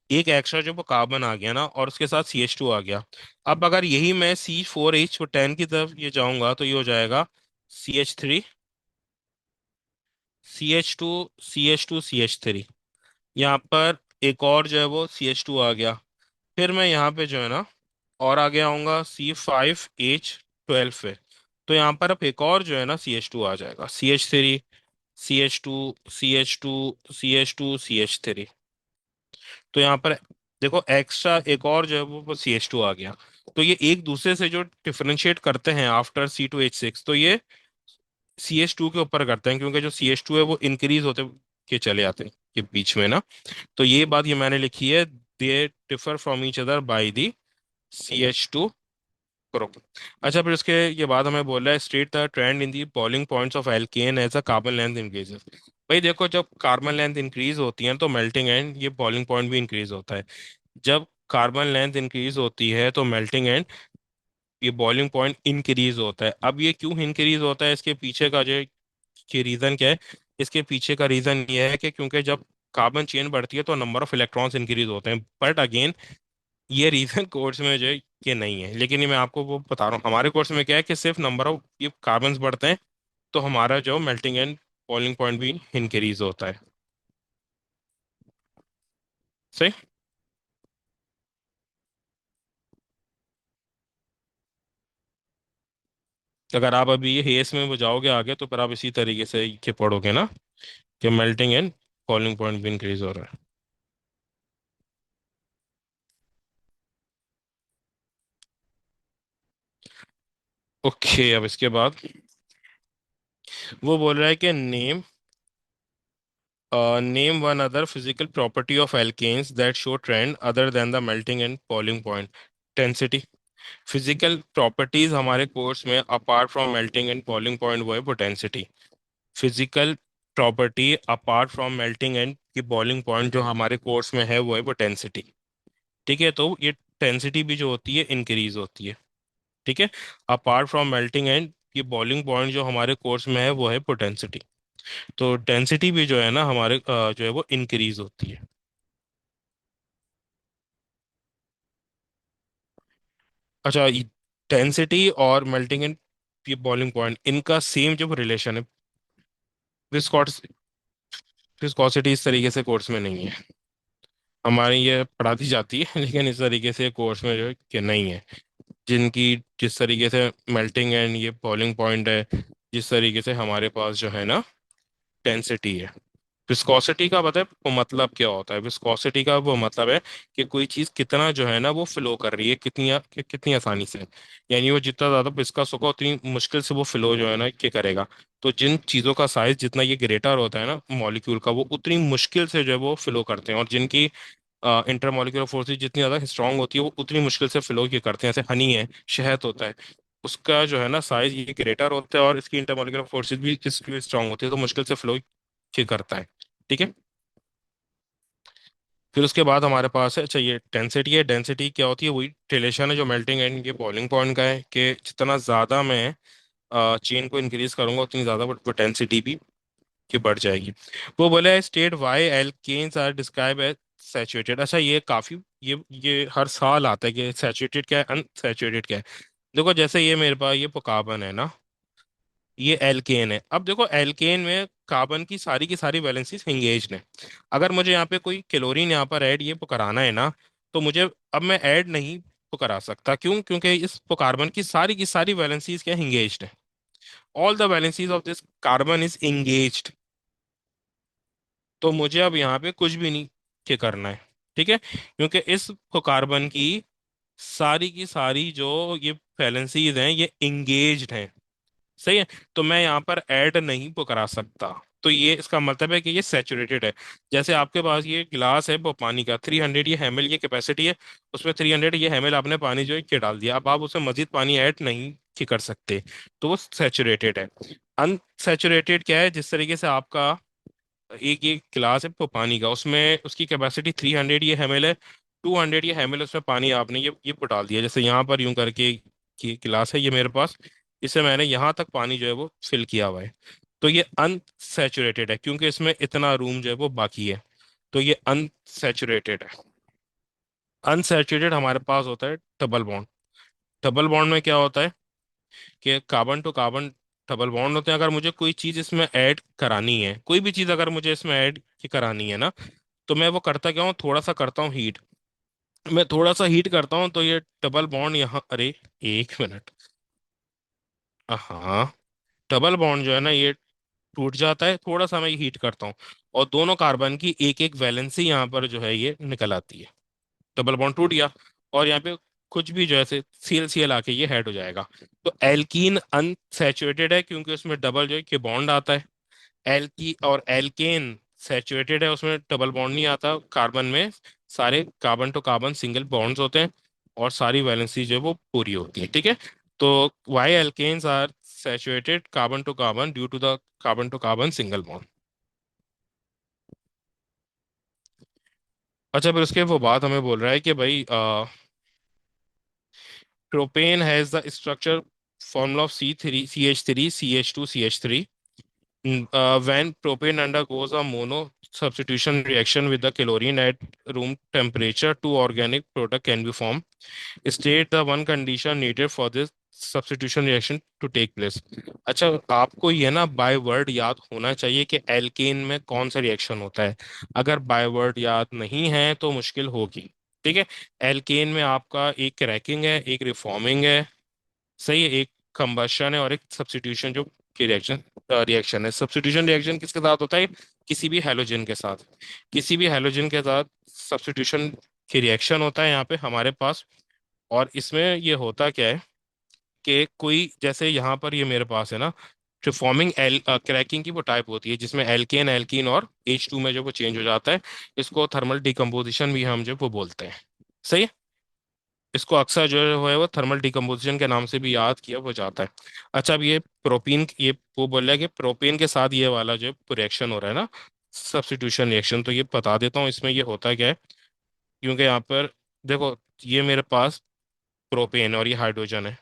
एक एक्स्ट्रा जो वो कार्बन आ गया ना, और उसके साथ CH2 आ गया। अब अगर यही मैं C4H10 की तरफ ये जाऊंगा, तो ये हो जाएगा CH3CH2CH2CH3। यहाँ पर एक और जो है वो CH2 आ गया। फिर मैं यहाँ पे जो है ना, और आगे आऊंगा C5H12 पे, तो यहाँ पर अब एक और जो है ना CH2 आ जाएगा, CH3CH2CH2CH2CH3। तो यहाँ पर देखो एक्स्ट्रा एक और जो है वो CH2 आ गया। तो ये एक दूसरे से जो डिफरेंशिएट करते हैं आफ्टर C2H6, तो ये CH2 के ऊपर करते हैं, क्योंकि जो CH2 है वो इंक्रीज होते के चले आते हैं के बीच में ना। तो ये बात ये मैंने लिखी है, they differ from each other by the CH2 group. अच्छा, फिर उसके ये बाद हमें बोल रहा है state the trend in the boiling points of alkane as a carbon length increases. भाई देखो, जब कार्बन लेंथ इंक्रीज होती है तो मेल्टिंग एंड ये बॉइलिंग पॉइंट भी इंक्रीज होता है। जब कार्बन लेंथ इंक्रीज होती है तो मेल्टिंग एंड ये बॉइलिंग पॉइंट इंक्रीज होता है। अब ये क्यों इंक्रीज होता है, इसके पीछे का जो कि रीजन क्या है? इसके पीछे का रीजन ये है कि क्योंकि जब कार्बन चेन बढ़ती है तो नंबर ऑफ इलेक्ट्रॉन्स इंक्रीज होते हैं। बट अगेन, ये रीजन कोर्स में जो है ये नहीं है, लेकिन ये मैं आपको वो बता रहा हूँ। हमारे कोर्स में क्या है कि सिर्फ नंबर ऑफ ये कार्बन्स बढ़ते हैं तो हमारा जो मेल्टिंग एंड बॉइलिंग पॉइंट भी इंक्रीज होता है। सही। अगर आप अभी ये हेस में वो जाओगे आगे तो फिर आप इसी तरीके से ये पढ़ोगे ना कि मेल्टिंग एंड बॉइलिंग पॉइंट भी इंक्रीज हो रहा है। ओके, अब इसके बाद वो बोल रहा है कि name one other physical property of alkanes that show trend other than the melting and boiling point. Density. Physical properties हमारे कोर्स में apart from melting and boiling point वो है वो density. Physical property apart from melting and की बॉइलिंग पॉइंट जो हमारे कोर्स में है वो है वो डेंसिटी। ठीक है, तो ये डेंसिटी भी जो होती है इंक्रीज होती है। ठीक है। अपार्ट फ्रॉम मेल्टिंग एंड ये बॉइलिंग पॉइंट जो हमारे कोर्स में है वो है पोटेंसिटी। तो डेंसिटी भी जो है ना हमारे जो है वो इंक्रीज होती है। अच्छा, डेंसिटी और मेल्टिंग एंड ये बॉइलिंग पॉइंट इनका सेम जो रिलेशन है, विस्कॉस विस्कोसिटी इस तरीके से कोर्स में नहीं है। हमारे ये पढ़ा दी जाती है लेकिन इस तरीके से कोर्स में जो है कि नहीं है। जिनकी जिस तरीके से मेल्टिंग एंड ये बॉइलिंग पॉइंट है, जिस तरीके से हमारे पास जो है ना डेंसिटी है। विस्कोसिटी का पता है वो मतलब क्या होता है? विस्कोसिटी का वो मतलब है कि कोई चीज कितना जो है ना वो फ्लो कर रही है, कितनी आसानी से। यानी वो जितना ज्यादा विस्कस होगा उतनी मुश्किल से वो फ्लो जो है ना ये करेगा। तो जिन चीजों का साइज जितना ये ग्रेटर होता है ना मॉलिक्यूल का, वो उतनी मुश्किल से जो है वो फ्लो करते हैं। और जिनकी इंटरमॉलिक्यूलर फोर्सेज जितनी ज्यादा स्ट्रांग होती है वो उतनी मुश्किल से फ्लो ये करते हैं। जैसे हनी है, शहद होता है, उसका जो है ना साइज ये ग्रेटर होता है और इसकी इंटरमॉलिक्यूलर फोर्सेज भी इसकी स्ट्रांग होती है, तो मुश्किल से फ्लो ये करता है। ठीक है। फिर उसके बाद हमारे पास है, अच्छा ये डेंसिटी है। डेंसिटी क्या होती है? वही रिलेशन है जो मेल्टिंग एंड ये बॉइलिंग पॉइंट का है कि जितना ज्यादा मैं चेन को इंक्रीज करूंगा उतनी ज्यादा वो डेंसिटी भी की बढ़ जाएगी। वो बोला है state why alkanes are describe as saturated. अच्छा, ये काफी ये हर साल आता है कि सैचुरेटेड क्या है, अनसैचुरेटेड क्या है। देखो, जैसे ये मेरे पास ये कार्बन है ना, ये एल्केन है। अब देखो, एल्केन में कार्बन की सारी वैलेंसीज एंगेज्ड हैं। अगर मुझे यहाँ पे कोई क्लोरीन यहाँ पर ऐड ये कराना है ना, तो मुझे अब मैं ऐड नहीं करा सकता। क्यों? क्योंकि इस कार्बन की सारी वैलेंसीज क्या एंगेज्ड है। All the valencies of this carbon is engaged. तो मुझे अब यहाँ पे कुछ भी नहीं के करना है। ठीक है, क्योंकि इस कार्बन की सारी जो ये वैलेंसीज हैं ये एंगेज्ड हैं। सही है। तो मैं यहाँ पर ऐड नहीं वो करा सकता। तो ये इसका मतलब है कि ये सैचुरेटेड है। जैसे आपके पास ये गिलास है वो पानी का 300 ये ml ये कैपेसिटी है, उसमें 300 ये ml आपने पानी जो है के डाल दिया। अब आप उसमें मजीद पानी ऐड नहीं की कर सकते, तो वो सैचुरेटेड है। अनसैचुरेटेड क्या है? जिस तरीके से आपका एक ये गिलास है वो पानी का, उसमें उसकी कैपेसिटी 300 ये ml है, 200 ये ml उसमें पानी आपने ये डाल दिया। जैसे यहाँ पर यूं करके कि गिलास है ये मेरे पास, इसे मैंने यहाँ तक पानी जो है वो फिल किया हुआ है। तो ये अनसैचुरेटेड है क्योंकि इसमें इतना रूम जो है वो बाकी है। तो ये अनसैचुरेटेड है। अनसैचुरेटेड हमारे पास होता है डबल बॉन्ड। डबल बॉन्ड में क्या होता है कि carbon to carbon double bond होते हैं। अगर मुझे कोई चीज इसमें ऐड करानी है, कोई भी चीज अगर मुझे इसमें ऐड करानी है ना, तो मैं वो करता क्या हूँ, थोड़ा सा करता हूँ हीट। मैं थोड़ा सा हीट करता हूँ तो ये डबल बॉन्ड यहाँ, अरे एक मिनट, हाँ, डबल बॉन्ड जो है ना ये टूट जाता है। थोड़ा सा मैं हीट करता हूँ और दोनों कार्बन की एक एक वैलेंसी यहाँ पर जो है ये निकल आती है। डबल बॉन्ड टूट गया और यहाँ पे कुछ भी जो है सीएल सीएल आके ये हेड हो जाएगा। तो एल्कीन अनसैचुरेटेड है क्योंकि उसमें डबल जो है कि बॉन्ड आता है। एल्की और एल्केन सैचुरेटेड है, उसमें डबल बॉन्ड नहीं आता। कार्बन में सारे carbon to carbon single bonds होते हैं। और सारी वैलेंसी जो है वो पूरी होती है, ठीक है। तो why alkanes are saturated carbon to carbon due to the carbon to carbon single bond. अच्छा, फिर उसके वो बात हमें बोल रहा है कि भाई propane has the structure formula of C3 CH3 CH2 CH3. When propane undergoes a mono substitution reaction with the chlorine at room temperature, two organic product can be formed. State the one condition needed for this substitution reaction to take place. अच्छा, आपको ये ना बाय वर्ड याद होना चाहिए कि एल्केन में कौन सा रिएक्शन होता है। अगर बाय वर्ड याद नहीं है तो मुश्किल होगी, ठीक है। एल्केन में आपका एक क्रैकिंग है, एक रिफॉर्मिंग है, सही है, एक कंबशन है और एक सब्स्टिट्यूशन जो की रिएक्शन है। सब्स्टिट्यूशन रिएक्शन किसके साथ होता है? किसी भी हैलोजन के साथ। किसी भी हैलोजन के साथ सब्स्टिट्यूशन की रिएक्शन होता है यहाँ पे हमारे पास। और इसमें ये होता क्या है कि कोई जैसे यहाँ पर ये मेरे पास है ना, जो फॉर्मिंग एल क्रैकिंग की वो टाइप होती है जिसमें एल्केन एल्कीन और H2 में जो वो चेंज हो जाता है। इसको थर्मल डिकम्पोजिशन भी हम जो वो बोलते हैं, सही है। इसको अक्सर जो है वो थर्मल डिकम्पोजिशन के नाम से भी याद किया वो जाता है। अच्छा, अब ये प्रोपीन, ये वो बोल रहा है कि प्रोपेन के साथ ये वाला जो रिएक्शन हो रहा है ना, सब्स्टिट्यूशन रिएक्शन, तो ये बता देता हूँ इसमें ये होता क्या है। क्योंकि यहाँ पर देखो, ये मेरे पास प्रोपेन और ये हाइड्रोजन है।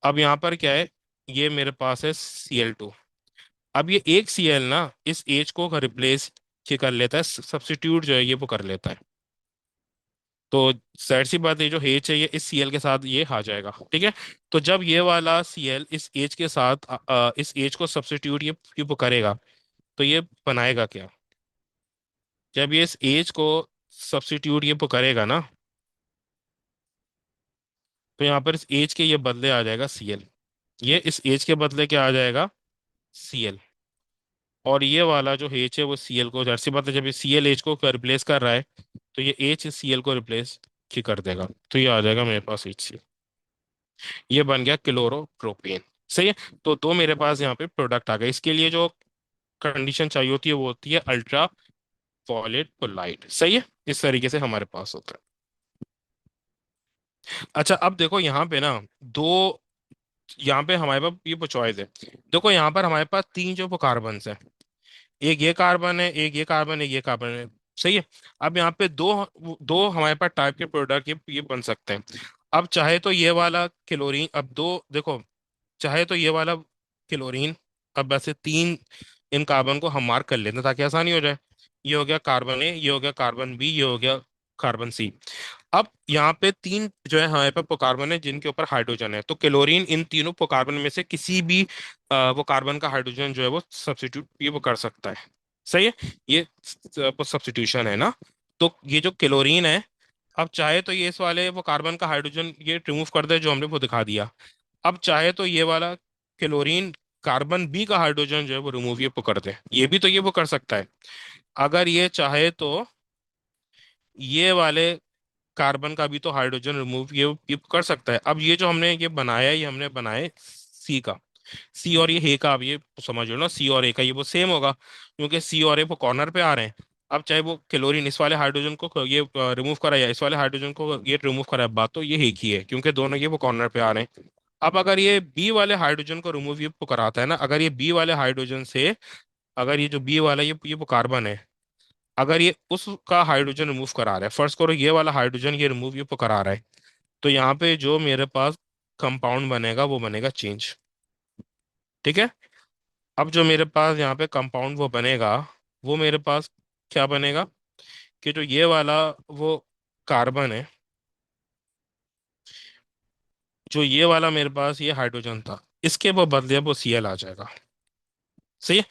अब यहाँ पर क्या है, ये मेरे पास है Cl2। अब ये एक Cl ना इस H को रिप्लेस कर लेता है, सब्स्टिट्यूट जो है ये वो कर लेता है। तो जाहिर सी बात है, जो H है ये इस Cl के साथ ये आ जाएगा, ठीक है। तो जब ये वाला Cl इस H के साथ इस H को सब्स्टिट्यूट ये वो करेगा, तो ये बनाएगा क्या? जब ये इस H को सब्स्टिट्यूट ये वो करेगा ना, तो यहाँ पर इस H के ये बदले आ जाएगा Cl। ये इस H के बदले क्या आ जाएगा? Cl। और ये वाला जो H है वो Cl को, जाहिर सी बात है जब ये Cl H को रिप्लेस कर रहा है, तो ये H इस Cl को रिप्लेस कर देगा, तो ये आ जाएगा मेरे पास HCl। ये बन गया क्लोरोप्रोपेन, सही है। तो दो मेरे पास यहाँ पे प्रोडक्ट आ गए। इसके लिए जो कंडीशन चाहिए होती है वो होती है अल्ट्रा वॉयलेट लाइट, सही है। इस तरीके से हमारे पास होता है। अच्छा, अब देखो यहाँ पे ना दो, यहाँ पे हमारे पास ये चॉइस है। देखो यहाँ पर हमारे पास तीन जो कार्बन है, एक ये कार्बन है, एक ये कार्बन है, ये कार्बन है, सही है। अब यहाँ पे दो दो हमारे पास टाइप के प्रोडक्ट ये बन सकते हैं। अब चाहे तो ये वाला क्लोरीन, अब दो देखो, चाहे तो ये वाला क्लोरीन, अब वैसे तीन इन कार्बन को हम मार्क कर लेते हैं ताकि आसानी हो जाए। ये हो गया कार्बन ए, ये हो गया कार्बन बी, ये हो गया कार्बन सी। अब यहाँ पे तीन जो है हमारे पास कार्बन है जिनके ऊपर हाइड्रोजन है, तो क्लोरीन इन तीनों कार्बन में से किसी भी वो कार्बन का हाइड्रोजन जो है वो सब्स्टिट्यूट ये वो कर सकता है, सही है। ये सब्स्टिट्यूशन है ना। तो ये जो क्लोरीन है, अब चाहे तो ये इस वाले वो कार्बन का हाइड्रोजन ये रिमूव कर दे जो हमने वो दिखा दिया। अब चाहे तो ये वाला क्लोरीन कार्बन बी का हाइड्रोजन जो है वो रिमूव ये कर दे, ये भी तो ये वो कर सकता है। अगर ये चाहे तो ये वाले कार्बन का भी तो हाइड्रोजन रिमूव ये कर सकता है। अब ये जो हमने ये बनाया है, ये हमने बनाया सी का, सी और ये हे का, अब ये समझ लो ना, सी और ए का ये वो सेम होगा क्योंकि सी और ए वो कॉर्नर पे आ रहे हैं। अब चाहे वो क्लोरीन इस वाले हाइड्रोजन को ये रिमूव करा या इस वाले हाइड्रोजन को ये रिमूव करा, बात तो ये एक ही है क्योंकि दोनों ये वो कॉर्नर पे आ रहे हैं। अब अगर ये बी वाले हाइड्रोजन को रिमूव ये वो कराता है ना, अगर ये बी वाले हाइड्रोजन से, अगर ये जो बी वाला ये वो कार्बन है, अगर ये उसका हाइड्रोजन रिमूव करा रहा है, फर्स्ट करो ये वाला हाइड्रोजन ये रिमूव ये करा रहा है, तो यहाँ पे जो मेरे पास कंपाउंड बनेगा वो बनेगा चेंज, ठीक है। अब जो मेरे पास यहाँ पे कंपाउंड वो बनेगा, वो मेरे पास क्या बनेगा कि जो ये वाला वो कार्बन है, जो ये वाला मेरे पास ये हाइड्रोजन था, इसके वो बदले वो Cl आ जाएगा, सही है।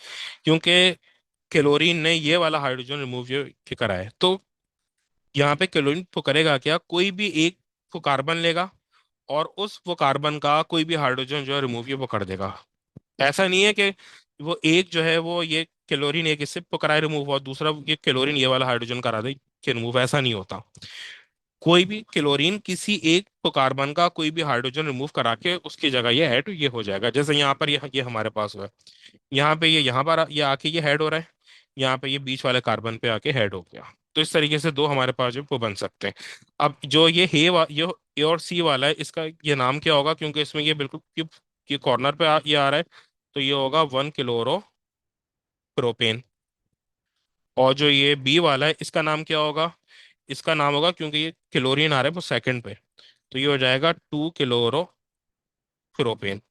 क्योंकि क्लोरीन ने ये वाला हाइड्रोजन रिमूव ये करा है, तो यहाँ पे क्लोरीन तो करेगा क्या, कोई भी एक वो कार्बन लेगा और उस वो कार्बन का कोई भी हाइड्रोजन जो है रिमूव ये वो कर देगा। ऐसा नहीं है कि वो एक जो है वो ये क्लोरीन एक इससे कराए रिमूव और दूसरा ये क्लोरीन ये वाला हाइड्रोजन करा दे कि रिमूव, ऐसा नहीं होता। कोई भी क्लोरीन किसी एक तो कार्बन का कोई भी हाइड्रोजन रिमूव करा के उसकी जगह ये ऐड ये हो जाएगा। जैसे यहाँ पर ये हमारे पास हुआ है, यहाँ पे ये यहाँ पर ये आके ये हेड हो रहा है, यहाँ पे ये बीच वाले कार्बन पे आके हेड हो गया। तो इस तरीके से दो हमारे पास जो वो बन सकते हैं। अब जो ये ए और सी वाला है, इसका ये नाम क्या होगा, क्योंकि इसमें ये बिल्कुल ये कॉर्नर पे ये आ रहा है, तो ये होगा 1 क्लोरो प्रोपेन। और जो ये बी वाला है, इसका नाम क्या होगा, इसका नाम होगा, क्योंकि ये क्लोरीन आ रहा है वो सेकंड पे, तो ये हो जाएगा 2 क्लोरो प्रोपेन।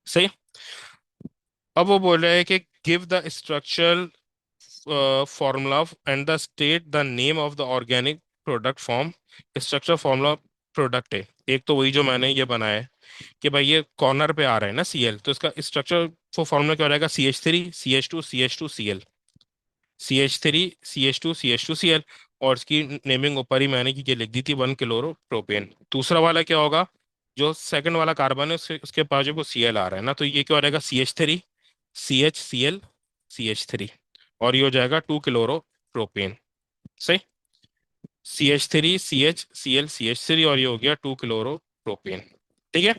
सही। अब वो बोल रहे हैं कि give the structural formula and the state the name of the organic product form. Structure formula product है एक, तो वही जो मैंने ये बनाया है कि भाई ये कॉर्नर पे आ रहा है ना Cl, तो इसका स्ट्रक्चर फॉर्मूला क्या हो जाएगा, CH3 CH2 CH2 Cl। और इसकी नेमिंग ऊपर ही मैंने की ये लिख दी थी, 1 क्लोरो प्रोपेन। दूसरा वाला क्या होगा, जो सेकंड वाला कार्बन है उसके पास जो वो Cl आ रहा है ना, तो ये क्या हो जाएगा, CH3 CHCl CH3। और ये हो जाएगा 2 क्लोरो प्रोपेन। सही। CH3 CHCl CH3, और ये हो गया 2 क्लोरो प्रोपेन। ठीक है।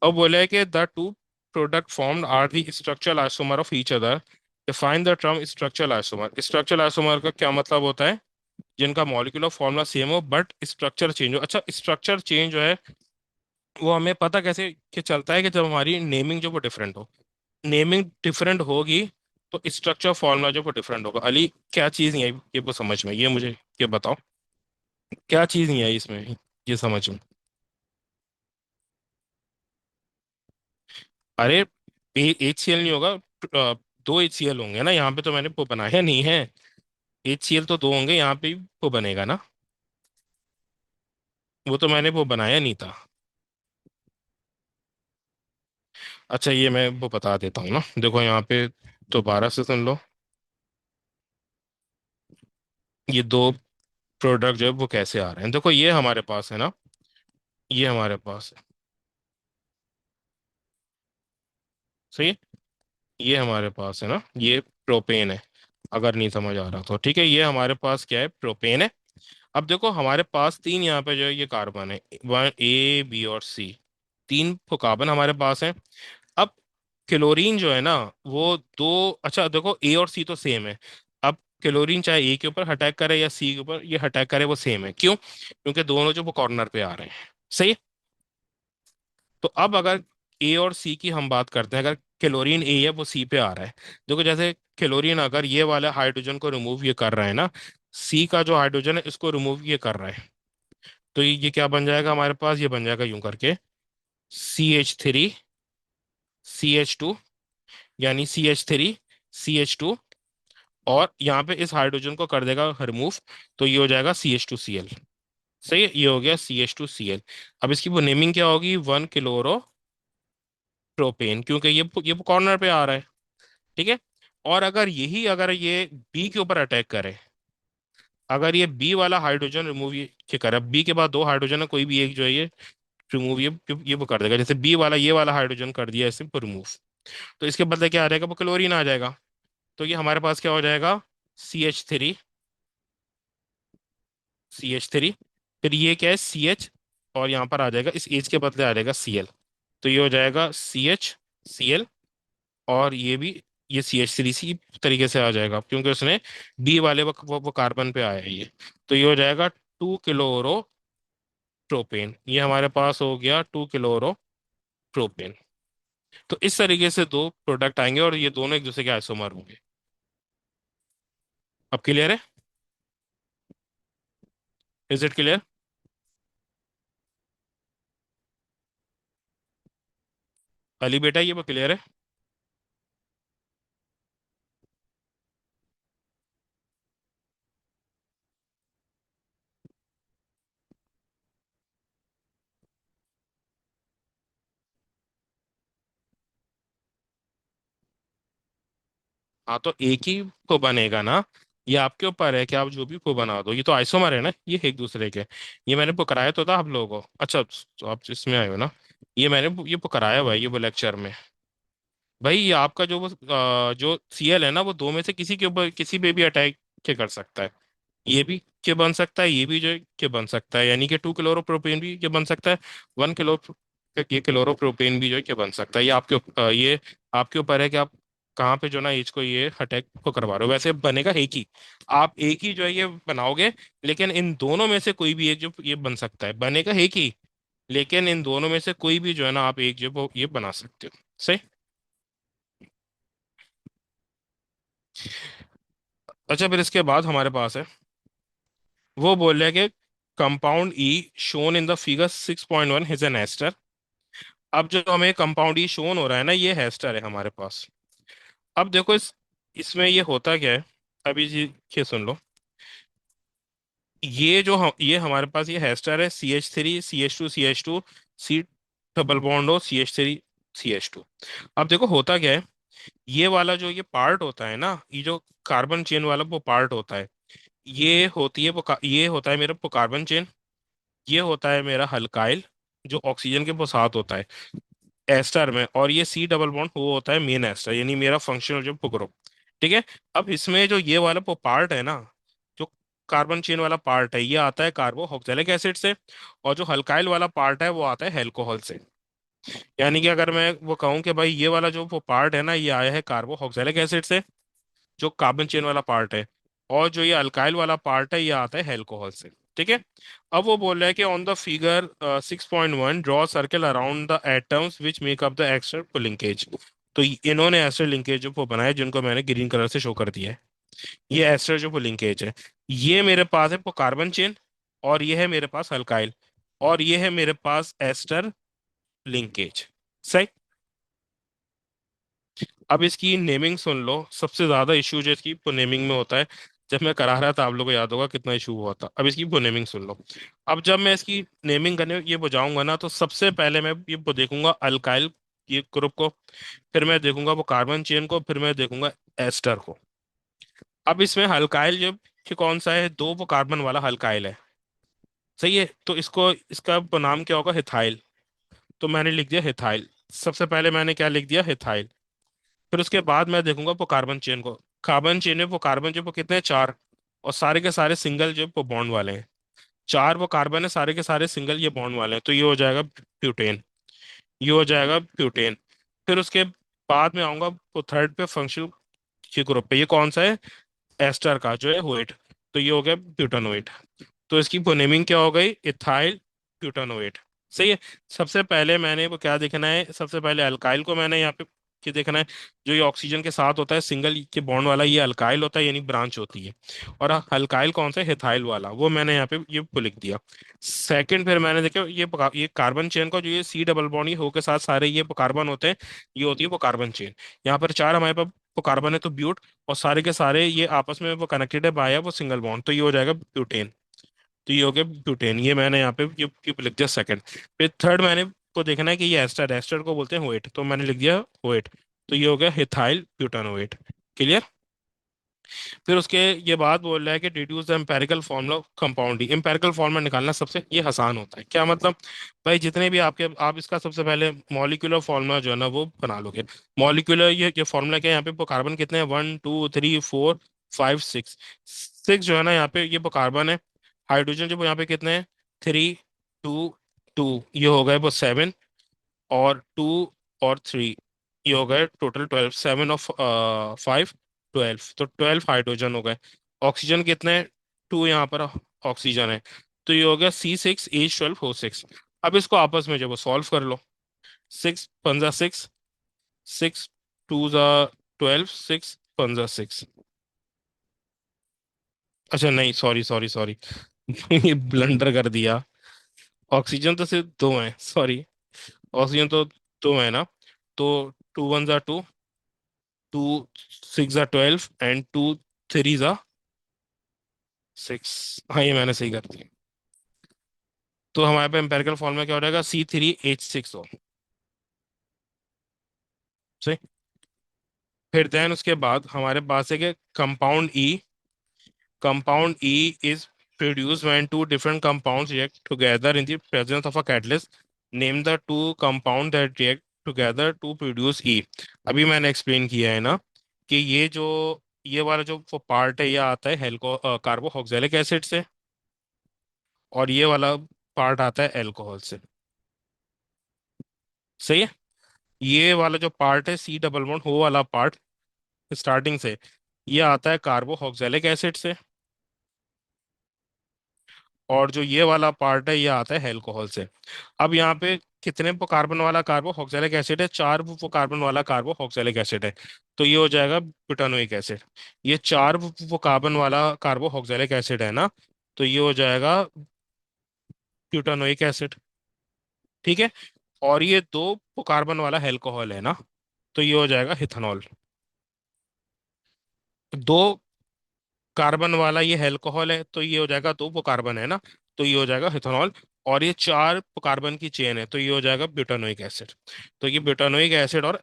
अब बोला है कि the two product formed are the structural isomer of each other. Define the term structural isomer. Structural isomer का क्या मतलब होता है, जिनका मॉलिक्यूलर फॉर्मूला सेम हो बट स्ट्रक्चर चेंज हो। अच्छा, स्ट्रक्चर चेंज जो है वो हमें पता कैसे कि चलता है, कि जब हमारी नेमिंग जो वो डिफरेंट हो। नेमिंग डिफरेंट होगी तो स्ट्रक्चर फॉर्मूला जो वो डिफरेंट होगा। अली, क्या चीज़ नहीं आई ये वो समझ में, ये मुझे ये बताओ, क्या चीज़ नहीं आई इसमें, ये समझ में। अरे, HCl नहीं होगा, 2 HCl होंगे ना यहाँ पे, तो मैंने वो बनाया नहीं है। HCl तो 2 होंगे यहाँ पे भी, वो बनेगा ना, वो तो मैंने वो बनाया नहीं था। अच्छा, ये मैं वो बता देता हूँ ना, देखो यहाँ पे दोबारा से सुन लो। ये दो प्रोडक्ट जो है वो कैसे आ रहे हैं, देखो ये हमारे पास है ना, ये हमारे पास है। सही है। ये हमारे पास है ना, ये प्रोपेन है। अगर नहीं समझ आ रहा तो ठीक है, ये हमारे पास क्या है, प्रोपेन है। अब देखो हमारे पास तीन यहाँ पे जो है ये कार्बन है, वन A B और C। तीन तो कार्बन हमारे पास है। अब क्लोरीन जो है ना, वो दो, अच्छा देखो A और C तो सेम है। अब क्लोरीन चाहे A के ऊपर अटैक करे या C के ऊपर ये अटैक करे, वो सेम है। क्यों? क्योंकि दोनों जो वो कॉर्नर पे आ रहे हैं। सही है? तो अब अगर A और C की हम बात करते हैं, अगर क्लोरीन A है वो C पे आ रहा है। देखो जैसे क्लोरीन अगर ये वाला हाइड्रोजन को रिमूव ये कर रहा है ना, C का जो हाइड्रोजन है इसको रिमूव ये कर रहा है, तो ये क्या बन जाएगा हमारे पास, ये बन जाएगा यूं करके CH3 CH2, यानी CH3 CH2। और यहाँ पे इस हाइड्रोजन को कर देगा रिमूव, तो ये हो जाएगा CH2Cl। सही है, ये हो गया CH2Cl। अब इसकी वो नेमिंग क्या होगी, 1 क्लोरो प्रोपेन, क्योंकि ये कॉर्नर पे आ रहा है। ठीक है। और अगर ये बी के ऊपर अटैक करे, अगर ये बी वाला हाइड्रोजन रिमूव ये करे, बी के बाद दो हाइड्रोजन है, कोई भी एक जो है ये रिमूव ये वो कर देगा, जैसे बी वाला ये वाला हाइड्रोजन कर दिया इसे रिमूव, तो इसके बदले क्या आ जाएगा, वो क्लोरीन आ जाएगा। तो ये हमारे पास क्या हो जाएगा, CH3 फिर ये क्या है CH, और यहाँ पर आ जाएगा इस एच के बदले आ जाएगा Cl। तो ये हो जाएगा CH Cl। और ये भी ये CH3 सी तरीके से आ जाएगा, क्योंकि उसने डी वाले वो कार्बन पे आया है ये। तो ये हो जाएगा 2 क्लोरो प्रोपेन। ये हमारे पास हो गया 2 क्लोरो प्रोपेन। तो इस तरीके से दो प्रोडक्ट आएंगे और ये दोनों एक दूसरे के आइसोमर होंगे। अब क्लियर है? Is it clear? अली बेटा, ये वो क्लियर है? हाँ, तो एक ही को बनेगा ना, ये आपके ऊपर है कि आप जो भी को बना दो, ये तो आइसोमर है ना ये एक दूसरे के। ये मैंने वो कराया तो था आप लोगों को। अच्छा, तो आप इसमें आए हो ना, ये मैंने ये वो कराया हुआ है, ये वो लेक्चर में। भाई ये आपका जो जो Cl है ना, वो दो में से किसी के ऊपर किसी पे भी अटैक के कर सकता है। ये भी के बन सकता है, ये भी जो है के बन सकता है, यानी कि 2 क्लोरोप्रोपेन भी के बन सकता है। 1 किलो ये क्लोरोप्रोपेन भी जो है के बन सकता है। ये आपके ऊपर है कि आप कहाँ पे जो ना एच को ये अटैक को करवा रहे हो, वैसे बनेगा एक ही। आप एक ही जो है ये बनाओगे, लेकिन इन दोनों में से कोई भी एक जो ये बन सकता है, बनेगा एक ही, लेकिन इन दोनों में से कोई भी जो है ना आप एक जो वो ये बना सकते हो। सही। अच्छा, फिर इसके बाद हमारे पास है, वो बोल रहा है कि compound E shown in the figure 6.1 is an ester. अब जो हमें कंपाउंड ई शोन हो रहा है ना, ये एस्टर है हमारे पास। अब देखो इसमें ये होता क्या है, अभी ये सुन लो। ये जो ये हमारे पास ये हेस्टर है, CH3 CH2 CH2, सी डबल बॉन्ड हो CH3 CH2। अब देखो होता क्या है, ये वाला जो ये पार्ट होता है ना, ये जो कार्बन चेन वाला वो पार्ट होता है, ये होती है ये होता है मेरा वो कार्बन चेन। ये होता है मेरा हल्काइल, जो ऑक्सीजन के वो साथ होता है एस्टर में। और ये सी डबल बॉन्ड वो होता है मेन एस्टर, यानी मेरा फंक्शनल जो ग्रुप। ठीक है। अब इसमें जो ये वाला वो पार्ट है ना, जो कार्बन चेन वाला पार्ट है, ये आता है कार्बोक्सिलिक एसिड से। और जो हल्काइल वाला पार्ट है वो आता है अल्कोहल से। यानी कि अगर मैं वो कहूँ कि भाई ये वाला जो वो पार्ट है ना, ये आया है कार्बोक्सिलिक एसिड से, जो कार्बन चेन वाला पार्ट है। और जो ये अल्काइल वाला पार्ट है, ये आता है अल्कोहल से। ठीक है। अब वो बोल रहा है कि on the figure 6.1 draw circle around the atoms which make up the extra linkage. तो इन्होंने एस्टर लिंकेज जो वो बनाए, जिनको मैंने ग्रीन कलर से शो कर दिया है, ये एस्टर जो वो लिंकेज है। ये मेरे पास है वो कार्बन चेन, और ये है मेरे पास अल्काइल, और ये है मेरे पास एस्टर लिंकेज। सही। अब इसकी नेमिंग सुन लो, सबसे ज्यादा इशू जो इसकी नेमिंग में होता है। जब मैं करा रहा था, आप लोगों को याद होगा कितना इशू हुआ था। अब इसकी नेमिंग सुन लो। अब जब मैं इसकी नेमिंग करने ये बुझाऊंगा ना, तो सबसे पहले मैं ये देखूंगा अल्काइल ये ग्रुप को, फिर मैं देखूंगा वो कार्बन चेन को, फिर मैं देखूंगा एस्टर को। अब इसमें हल्काइल जो कि कौन सा है, दो वो कार्बन वाला हल्काइल है। सही है। तो इसको इसका नाम क्या होगा, हिथाइल। तो मैंने लिख दिया हिथाइल। सबसे पहले मैंने क्या लिख दिया, हिथाइल। फिर उसके बाद मैं देखूंगा वो कार्बन चेन को। कार्बन चेन में वो कार्बन जो वो कितने हैं, चार। और सारे के सारे सिंगल जो वो बॉन्ड वाले हैं। चार वो कार्बन है, सारे के सारे सिंगल ये बॉन्ड वाले हैं, तो ये हो जाएगा ब्यूटेन। ये हो जाएगा ब्यूटेन। फिर उसके बाद में आऊंगा वो थर्ड पे फंक्शनल के ग्रुप पे, ये कौन सा है, एस्टर का जो है होइट। तो ये हो गया ब्यूटानोइट। तो इसकी नेमिंग क्या हो गई, इथाइल ब्यूटानोएट। सही है। सबसे पहले मैंने वो क्या देखना है, सबसे पहले अल्काइल को मैंने यहाँ पे क्या देखना है, जो ये ऑक्सीजन के साथ होता है सिंगल के बॉन्ड वाला, ये अल्काइल होता है, यानी ब्रांच होती है। और अल्काइल कौन सा है, हिथाइल वाला, वो मैंने यहाँ पे ये वो लिख दिया। सेकंड, फिर मैंने देखा ये कार्बन चेन का जो ये सी डबल बॉन्ड ये हो के साथ सारे ये कार्बन होते हैं, ये होती है वो कार्बन चेन। यहाँ पर चार हमारे पास वो कार्बन है, तो ब्यूट। और सारे के सारे ये आपस में वो कनेक्टेड है बाय वो सिंगल बॉन्ड, तो ये हो जाएगा ब्यूटेन। तो ये हो गया ब्यूटेन, ये मैंने यहाँ पे ये लिख दिया सेकंड। फिर थर्ड मैंने को देखना है कि ये एस्टर, एस्टर को बोलते हैं होएट, तो मैंने लिख दिया होएट। तो ये हो गया हिथाइल ब्यूटानोएट। क्लियर। फिर उसके ये बात बोल रहा है कि deduce the empirical formula compound. Empirical formula निकालना सबसे ये आसान होता है। क्या मतलब, भाई जितने भी आपके आप इसका सबसे पहले मॉलिक्यूलर फॉर्मूला जो है ना वो बना लोगे। मॉलिक्यूलर ये फॉर्मूला क्या है, यहाँ पे कार्बन कितने हैं, 1 2 3 4 5 6। सिक्स जो है ना यहाँ पे ये कार्बन है। हाइड्रोजन जो यहाँ पे कितने हैं, 3 2 2, ये हो गए वो 7। और 2 और 3, ये हो गए टोटल 12। 7 और 5 12, तो 12 हाइड्रोजन हो गए। ऑक्सीजन कितने हैं, 2 यहाँ पर ऑक्सीजन है। तो ये हो गया C6H12O6। अब इसको आपस में जब सॉल्व कर लो, 6 पंजा 6, 6 2 जा 12, 6 पंजा 6। अच्छा नहीं, सॉरी सॉरी सॉरी, ये ब्लंडर कर दिया। ऑक्सीजन तो सिर्फ दो है, सॉरी। ऑक्सीजन तो दो है ना। तो 2 1 जा 2, 2 6 जा 12, एंड 2 3 जा 6। हाँ, ये मैंने सही कर दिया। तो हमारे पे एम्पेरिकल फॉर्मूला क्या हो जाएगा, C3H6 हो। सही। फिर देन उसके बाद हमारे पास है कि compound E is produced when two different compounds react together in the presence of a catalyst. Name the two compounds that react together to produce E. अभी मैंने एक्सप्लेन किया है ना कि ये वाला जो वो पार्ट है, ये आता है हेल्को कार्बोक्सिलिक एसिड से। और ये वाला पार्ट आता है अल्कोहल से। सही है। ये वाला जो पार्ट है सी डबल बॉन्ड हो वाला पार्ट, स्टार्टिंग से, ये आता है कार्बोक्सिलिक एसिड से। और जो ये वाला पार्ट है ये आता है अल्कोहल से। अब यहाँ पे कितने कार्बन वाला कार्बोक्सिलिक एसिड है? 4 कार्बन वाला कार्बोक्सिलिक एसिड है, तो ये हो जाएगा ब्यूटानोइक एसिड। ये 4 कार्बन वाला कार्बोक्सिलिक एसिड है ना, तो ये हो जाएगा ब्यूटानोइक एसिड। ठीक है। और ये 2 कार्बन वाला अल्कोहल है ना, तो ये हो जाएगा इथेनॉल। 2 कार्बन वाला ये अल्कोहल है, तो ये हो जाएगा 2 कार्बन है ना, तो ये हो जाएगा इथेनॉल। और ये 4 कार्बन की चेन है, तो ये हो जाएगा ब्यूटानोइक एसिड। तो ये ब्यूटानोइक एसिड और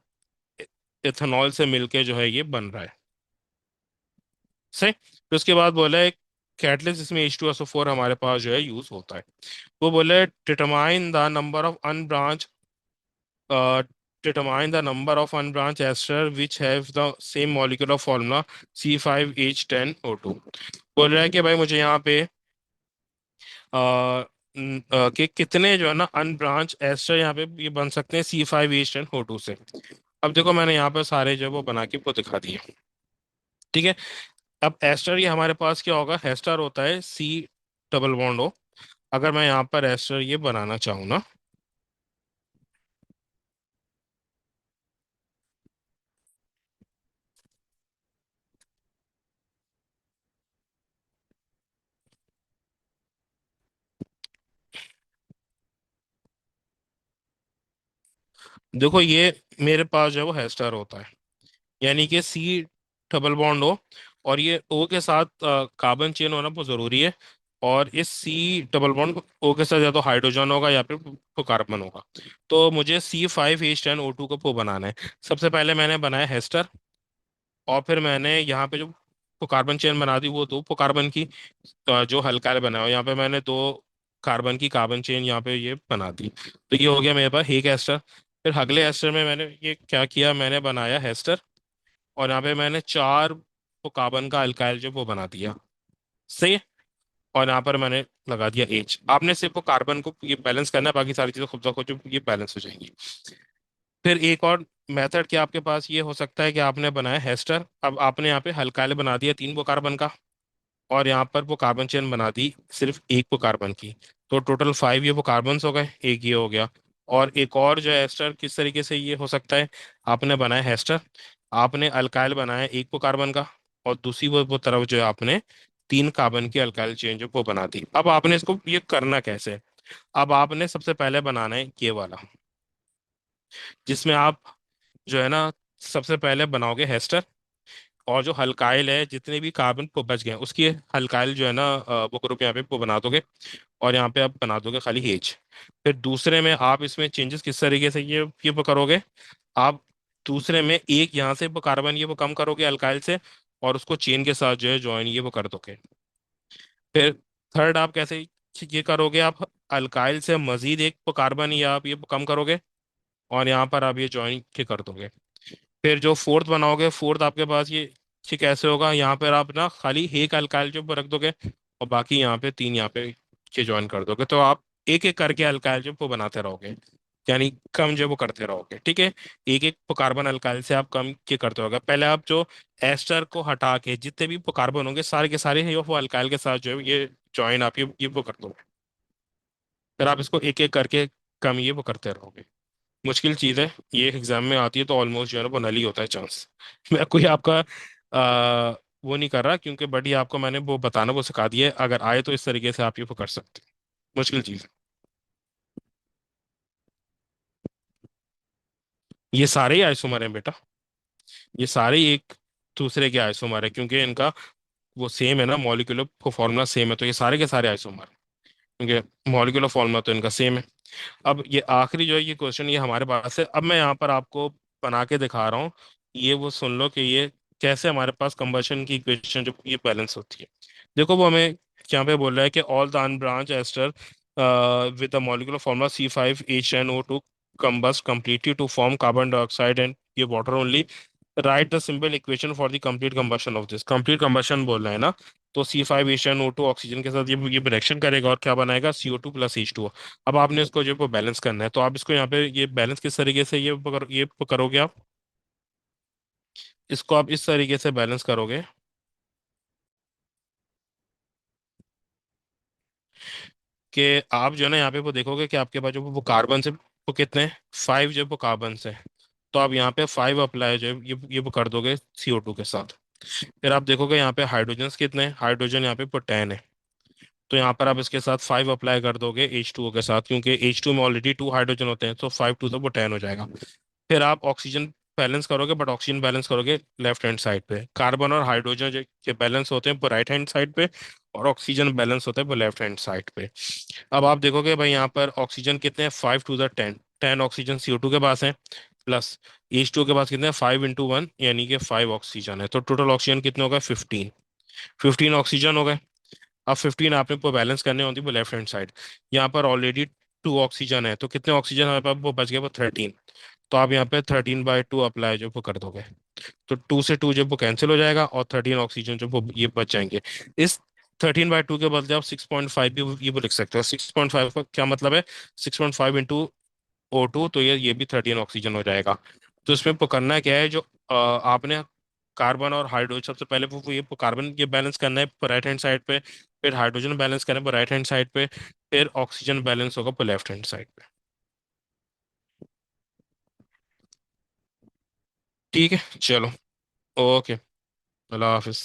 इथेनॉल से मिलके जो है ये बन रहा है। सही। तो उसके बाद बोला है कैटलिस्ट जिसमें H2SO4 हमारे पास जो है यूज होता है। वो बोले determine the number of unbranch determine the number of unbranched ester which have the same molecular formula C5H10O2। बोल रहा है कि भाई मुझे यहाँ पे कि कितने जो है ना अनब्रांच एस्टर यहाँ पे ये बन सकते हैं C5H10O2 से। अब देखो मैंने यहाँ पे सारे जो है वो बना के वो दिखा दिए। ठीक है। अब एस्टर ये हमारे पास क्या होगा? एस्टर होता है C डबल बॉन्ड O। अगर मैं यहाँ पर एस्टर ये बनाना चाहूँ ना, देखो ये मेरे पास जो है वो एस्टर होता है, यानी कि C डबल बॉन्ड O, और ये O के साथ कार्बन चेन होना बहुत जरूरी है। और इस C डबल बॉन्ड O के साथ या तो हाइड्रोजन होगा या फिर वो कार्बन होगा। तो मुझे C5H10O2 को बनाना है। सबसे पहले मैंने बनाया हेस्टर, और फिर मैंने यहाँ पे जो वो कार्बन चेन बना दी वो 2 कार्बन की, जो हल्का बनाया यहाँ पे मैंने 2 कार्बन की कार्बन चेन यहाँ पे ये बना दी। तो ये हो गया मेरे पास एक एस्टर। फिर अगले एस्टर में मैंने ये क्या किया, मैंने बनाया हेस्टर, और यहाँ पे मैंने 4 वो कार्बन का अल्काइल जो वो बना दिया। सही है। और यहाँ पर मैंने लगा दिया H। आपने सिर्फ वो कार्बन को ये बैलेंस करना है, बाकी सारी चीजें खुद ब खुद जो ये बैलेंस हो जाएंगी। फिर एक और मेथड क्या आपके पास ये हो सकता है कि आपने बनाया हेस्टर, अब आपने यहाँ पे हल्काइल बना दिया 3 वो कार्बन का, और यहाँ पर वो कार्बन चेन बना दी सिर्फ एक वो कार्बन की। तो टोटल 5 ये वो कार्बन हो गए, एक ये हो गया। और एक और जो है एस्टर किस तरीके से ये हो सकता है, आपने बनाया हेस्टर, आपने अल्काइल बनाया एक वो कार्बन का, और दूसरी वो तरफ जो है आपने 3 कार्बन की अल्काइल चेन जो वो बना दी। अब आपने इसको ये करना कैसे है? अब आपने सबसे पहले बनाना है ये वाला, जिसमें आप जो है ना सबसे पहले बनाओगे हेस्टर, और जो हल्काइल है जितने भी कार्बन को बच गए हैं, उसकी हल्काइल जो है ना वो ग्रुप यहाँ पे वो बना दोगे, और यहाँ पे आप बना दोगे खाली H। फिर दूसरे में आप इसमें चेंजेस किस तरीके से ये वो करोगे, आप दूसरे में एक यहाँ से वो कार्बन ये वो कम करोगे अल्काइल से, और उसको चेन के साथ जो है ज्वाइन ये वो कर दोगे। फिर थर्ड आप कैसे ये करोगे, आप अल्काइल से मजीद एक वो कार्बन या आप ये वो कम करोगे, और यहाँ पर आप ये ज्वाइन के कर दोगे। फिर जो फोर्थ बनाओगे, फोर्थ आपके पास ये कैसे होगा, यहाँ पर आप ना खाली एक अल्काइल जो रख दोगे, और बाकी यहाँ पे 3 यहाँ पे ये ज्वाइन कर दोगे। तो आप एक एक करके अल्काइल जो वो बनाते रहोगे, यानी कम जो वो करते रहोगे। ठीक है। एक एक कार्बन अल्काइल से आप कम के करते रहोगे। पहले आप जो एस्टर को हटा के जितने भी कार्बन होंगे सारे के सारे ये वो अल्काइल के साथ जो है ये ज्वाइन आप ये वो कर दोगे। फिर आप इसको एक एक करके कम ये वो करते रहोगे। मुश्किल चीज़ है, ये एग्जाम में आती है तो ऑलमोस्ट जो है ना वो नल ही होता है चांस। मैं कोई आपका वो नहीं कर रहा, क्योंकि बट ये आपको मैंने वो बताना वो सिखा दिया है, अगर आए तो इस तरीके से आप ये वो कर सकते हैं। मुश्किल चीज़ है। ये सारे ही आइसोमर हैं बेटा, ये सारे ही एक दूसरे के आइसोमर है, क्योंकि इनका वो सेम है ना, मॉलिक्यूलर फॉर्मूला सेम है, तो ये सारे के सारे आइसोमर, क्योंकि मॉलिक्यूलर फॉर्मूला तो इनका सेम है। अब ये आखिरी जो है ये क्वेश्चन ये हमारे पास है। अब मैं यहाँ पर आपको बना के दिखा रहा हूँ, ये वो सुन लो कि ये कैसे हमारे पास कंबशन की इक्वेशन जो ये बैलेंस होती है। देखो वो हमें यहाँ पे बोल रहा है कि all the unbranch ester with the molecular formula C5HNO2 combust completely to form carbon dioxide and ये water only। Right the simple equation for the complete combustion of this. Complete combustion बोल रहे हैं ना, तो C5HNO2 ऑक्सीजन के साथ ये रिएक्शन करेगा और क्या बनाएगा CO2 + H2O। अब आपने इसको जो है बैलेंस करना है, तो आप इसको यहाँ पे ये बैलेंस किस तरीके से ये करोगे आप? इसको आप इस तरीके से बैलेंस करोगे कि आप जो है ना यहाँ पे वो देखोगे कि आपके पास जो वो कार्बन से वो कितने हैं, 5 जो है वो कार्बन से। तो आप यहाँ पे 5 अप्लाई जो है ये वो कर दोगे CO2 के साथ। फिर आप देखोगे यहाँ पे हाइड्रोजन कितने हैं, हाइड्रोजन यहाँ पे वो 10 है। तो यहाँ पर आप इसके साथ 5 अप्लाई कर दोगे H2O के साथ, क्योंकि H2 में ऑलरेडी 2 हाइड्रोजन होते हैं, तो 5 टू तो वो 10 हो जाएगा। फिर आप ऑक्सीजन बैलेंस करोगे, बट ऑक्सीजन बैलेंस करोगे लेफ्ट हैंड साइड पे। कार्बन और हाइड्रोजन जो के बैलेंस होते हैं वो राइट हैंड साइड पे, और ऑक्सीजन बैलेंस होता है वो लेफ्ट हैंड साइड पे। अब आप देखोगे भाई यहाँ पर ऑक्सीजन कितने हैं, 5 टू द 10, 10 ऑक्सीजन CO2 के पास है, प्लस H2O के पास कितने हैं, 5 × 1 यानी कि 5 ऑक्सीजन है। तो टोटल ऑक्सीजन कितने हो गए, 15। 15 ऑक्सीजन हो गए। अब 15 आपने को बैलेंस करने होती है वो लेफ्ट हैंड साइड। यहाँ पर ऑलरेडी 2 ऑक्सीजन है, तो कितने ऑक्सीजन हमारे पास वो बच गए, वो 13। तो आप यहाँ पे 13/2 अप्लाई जो वो कर दोगे। तो 2 से 2 जब वो कैंसिल हो जाएगा, और 13 ऑक्सीजन जो वो ये बच जाएंगे। इस 13/2 के बदले आप 6.5 भी ये वो लिख सकते हो। 6.5 का क्या मतलब है, 6.5 × O2, तो ये भी 13 ऑक्सीजन हो जाएगा। तो इसमें वो करना क्या है, जो आपने कार्बन और हाइड्रोजन, सबसे पहले वो ये कार्बन ये बैलेंस करना है राइट हैंड साइड पे, फिर हाइड्रोजन बैलेंस करना है राइट हैंड साइड पे, फिर ऑक्सीजन बैलेंस होगा लेफ्ट हैंड साइड पे। ठीक है, चलो। ओके। अल्लाह हाफिज।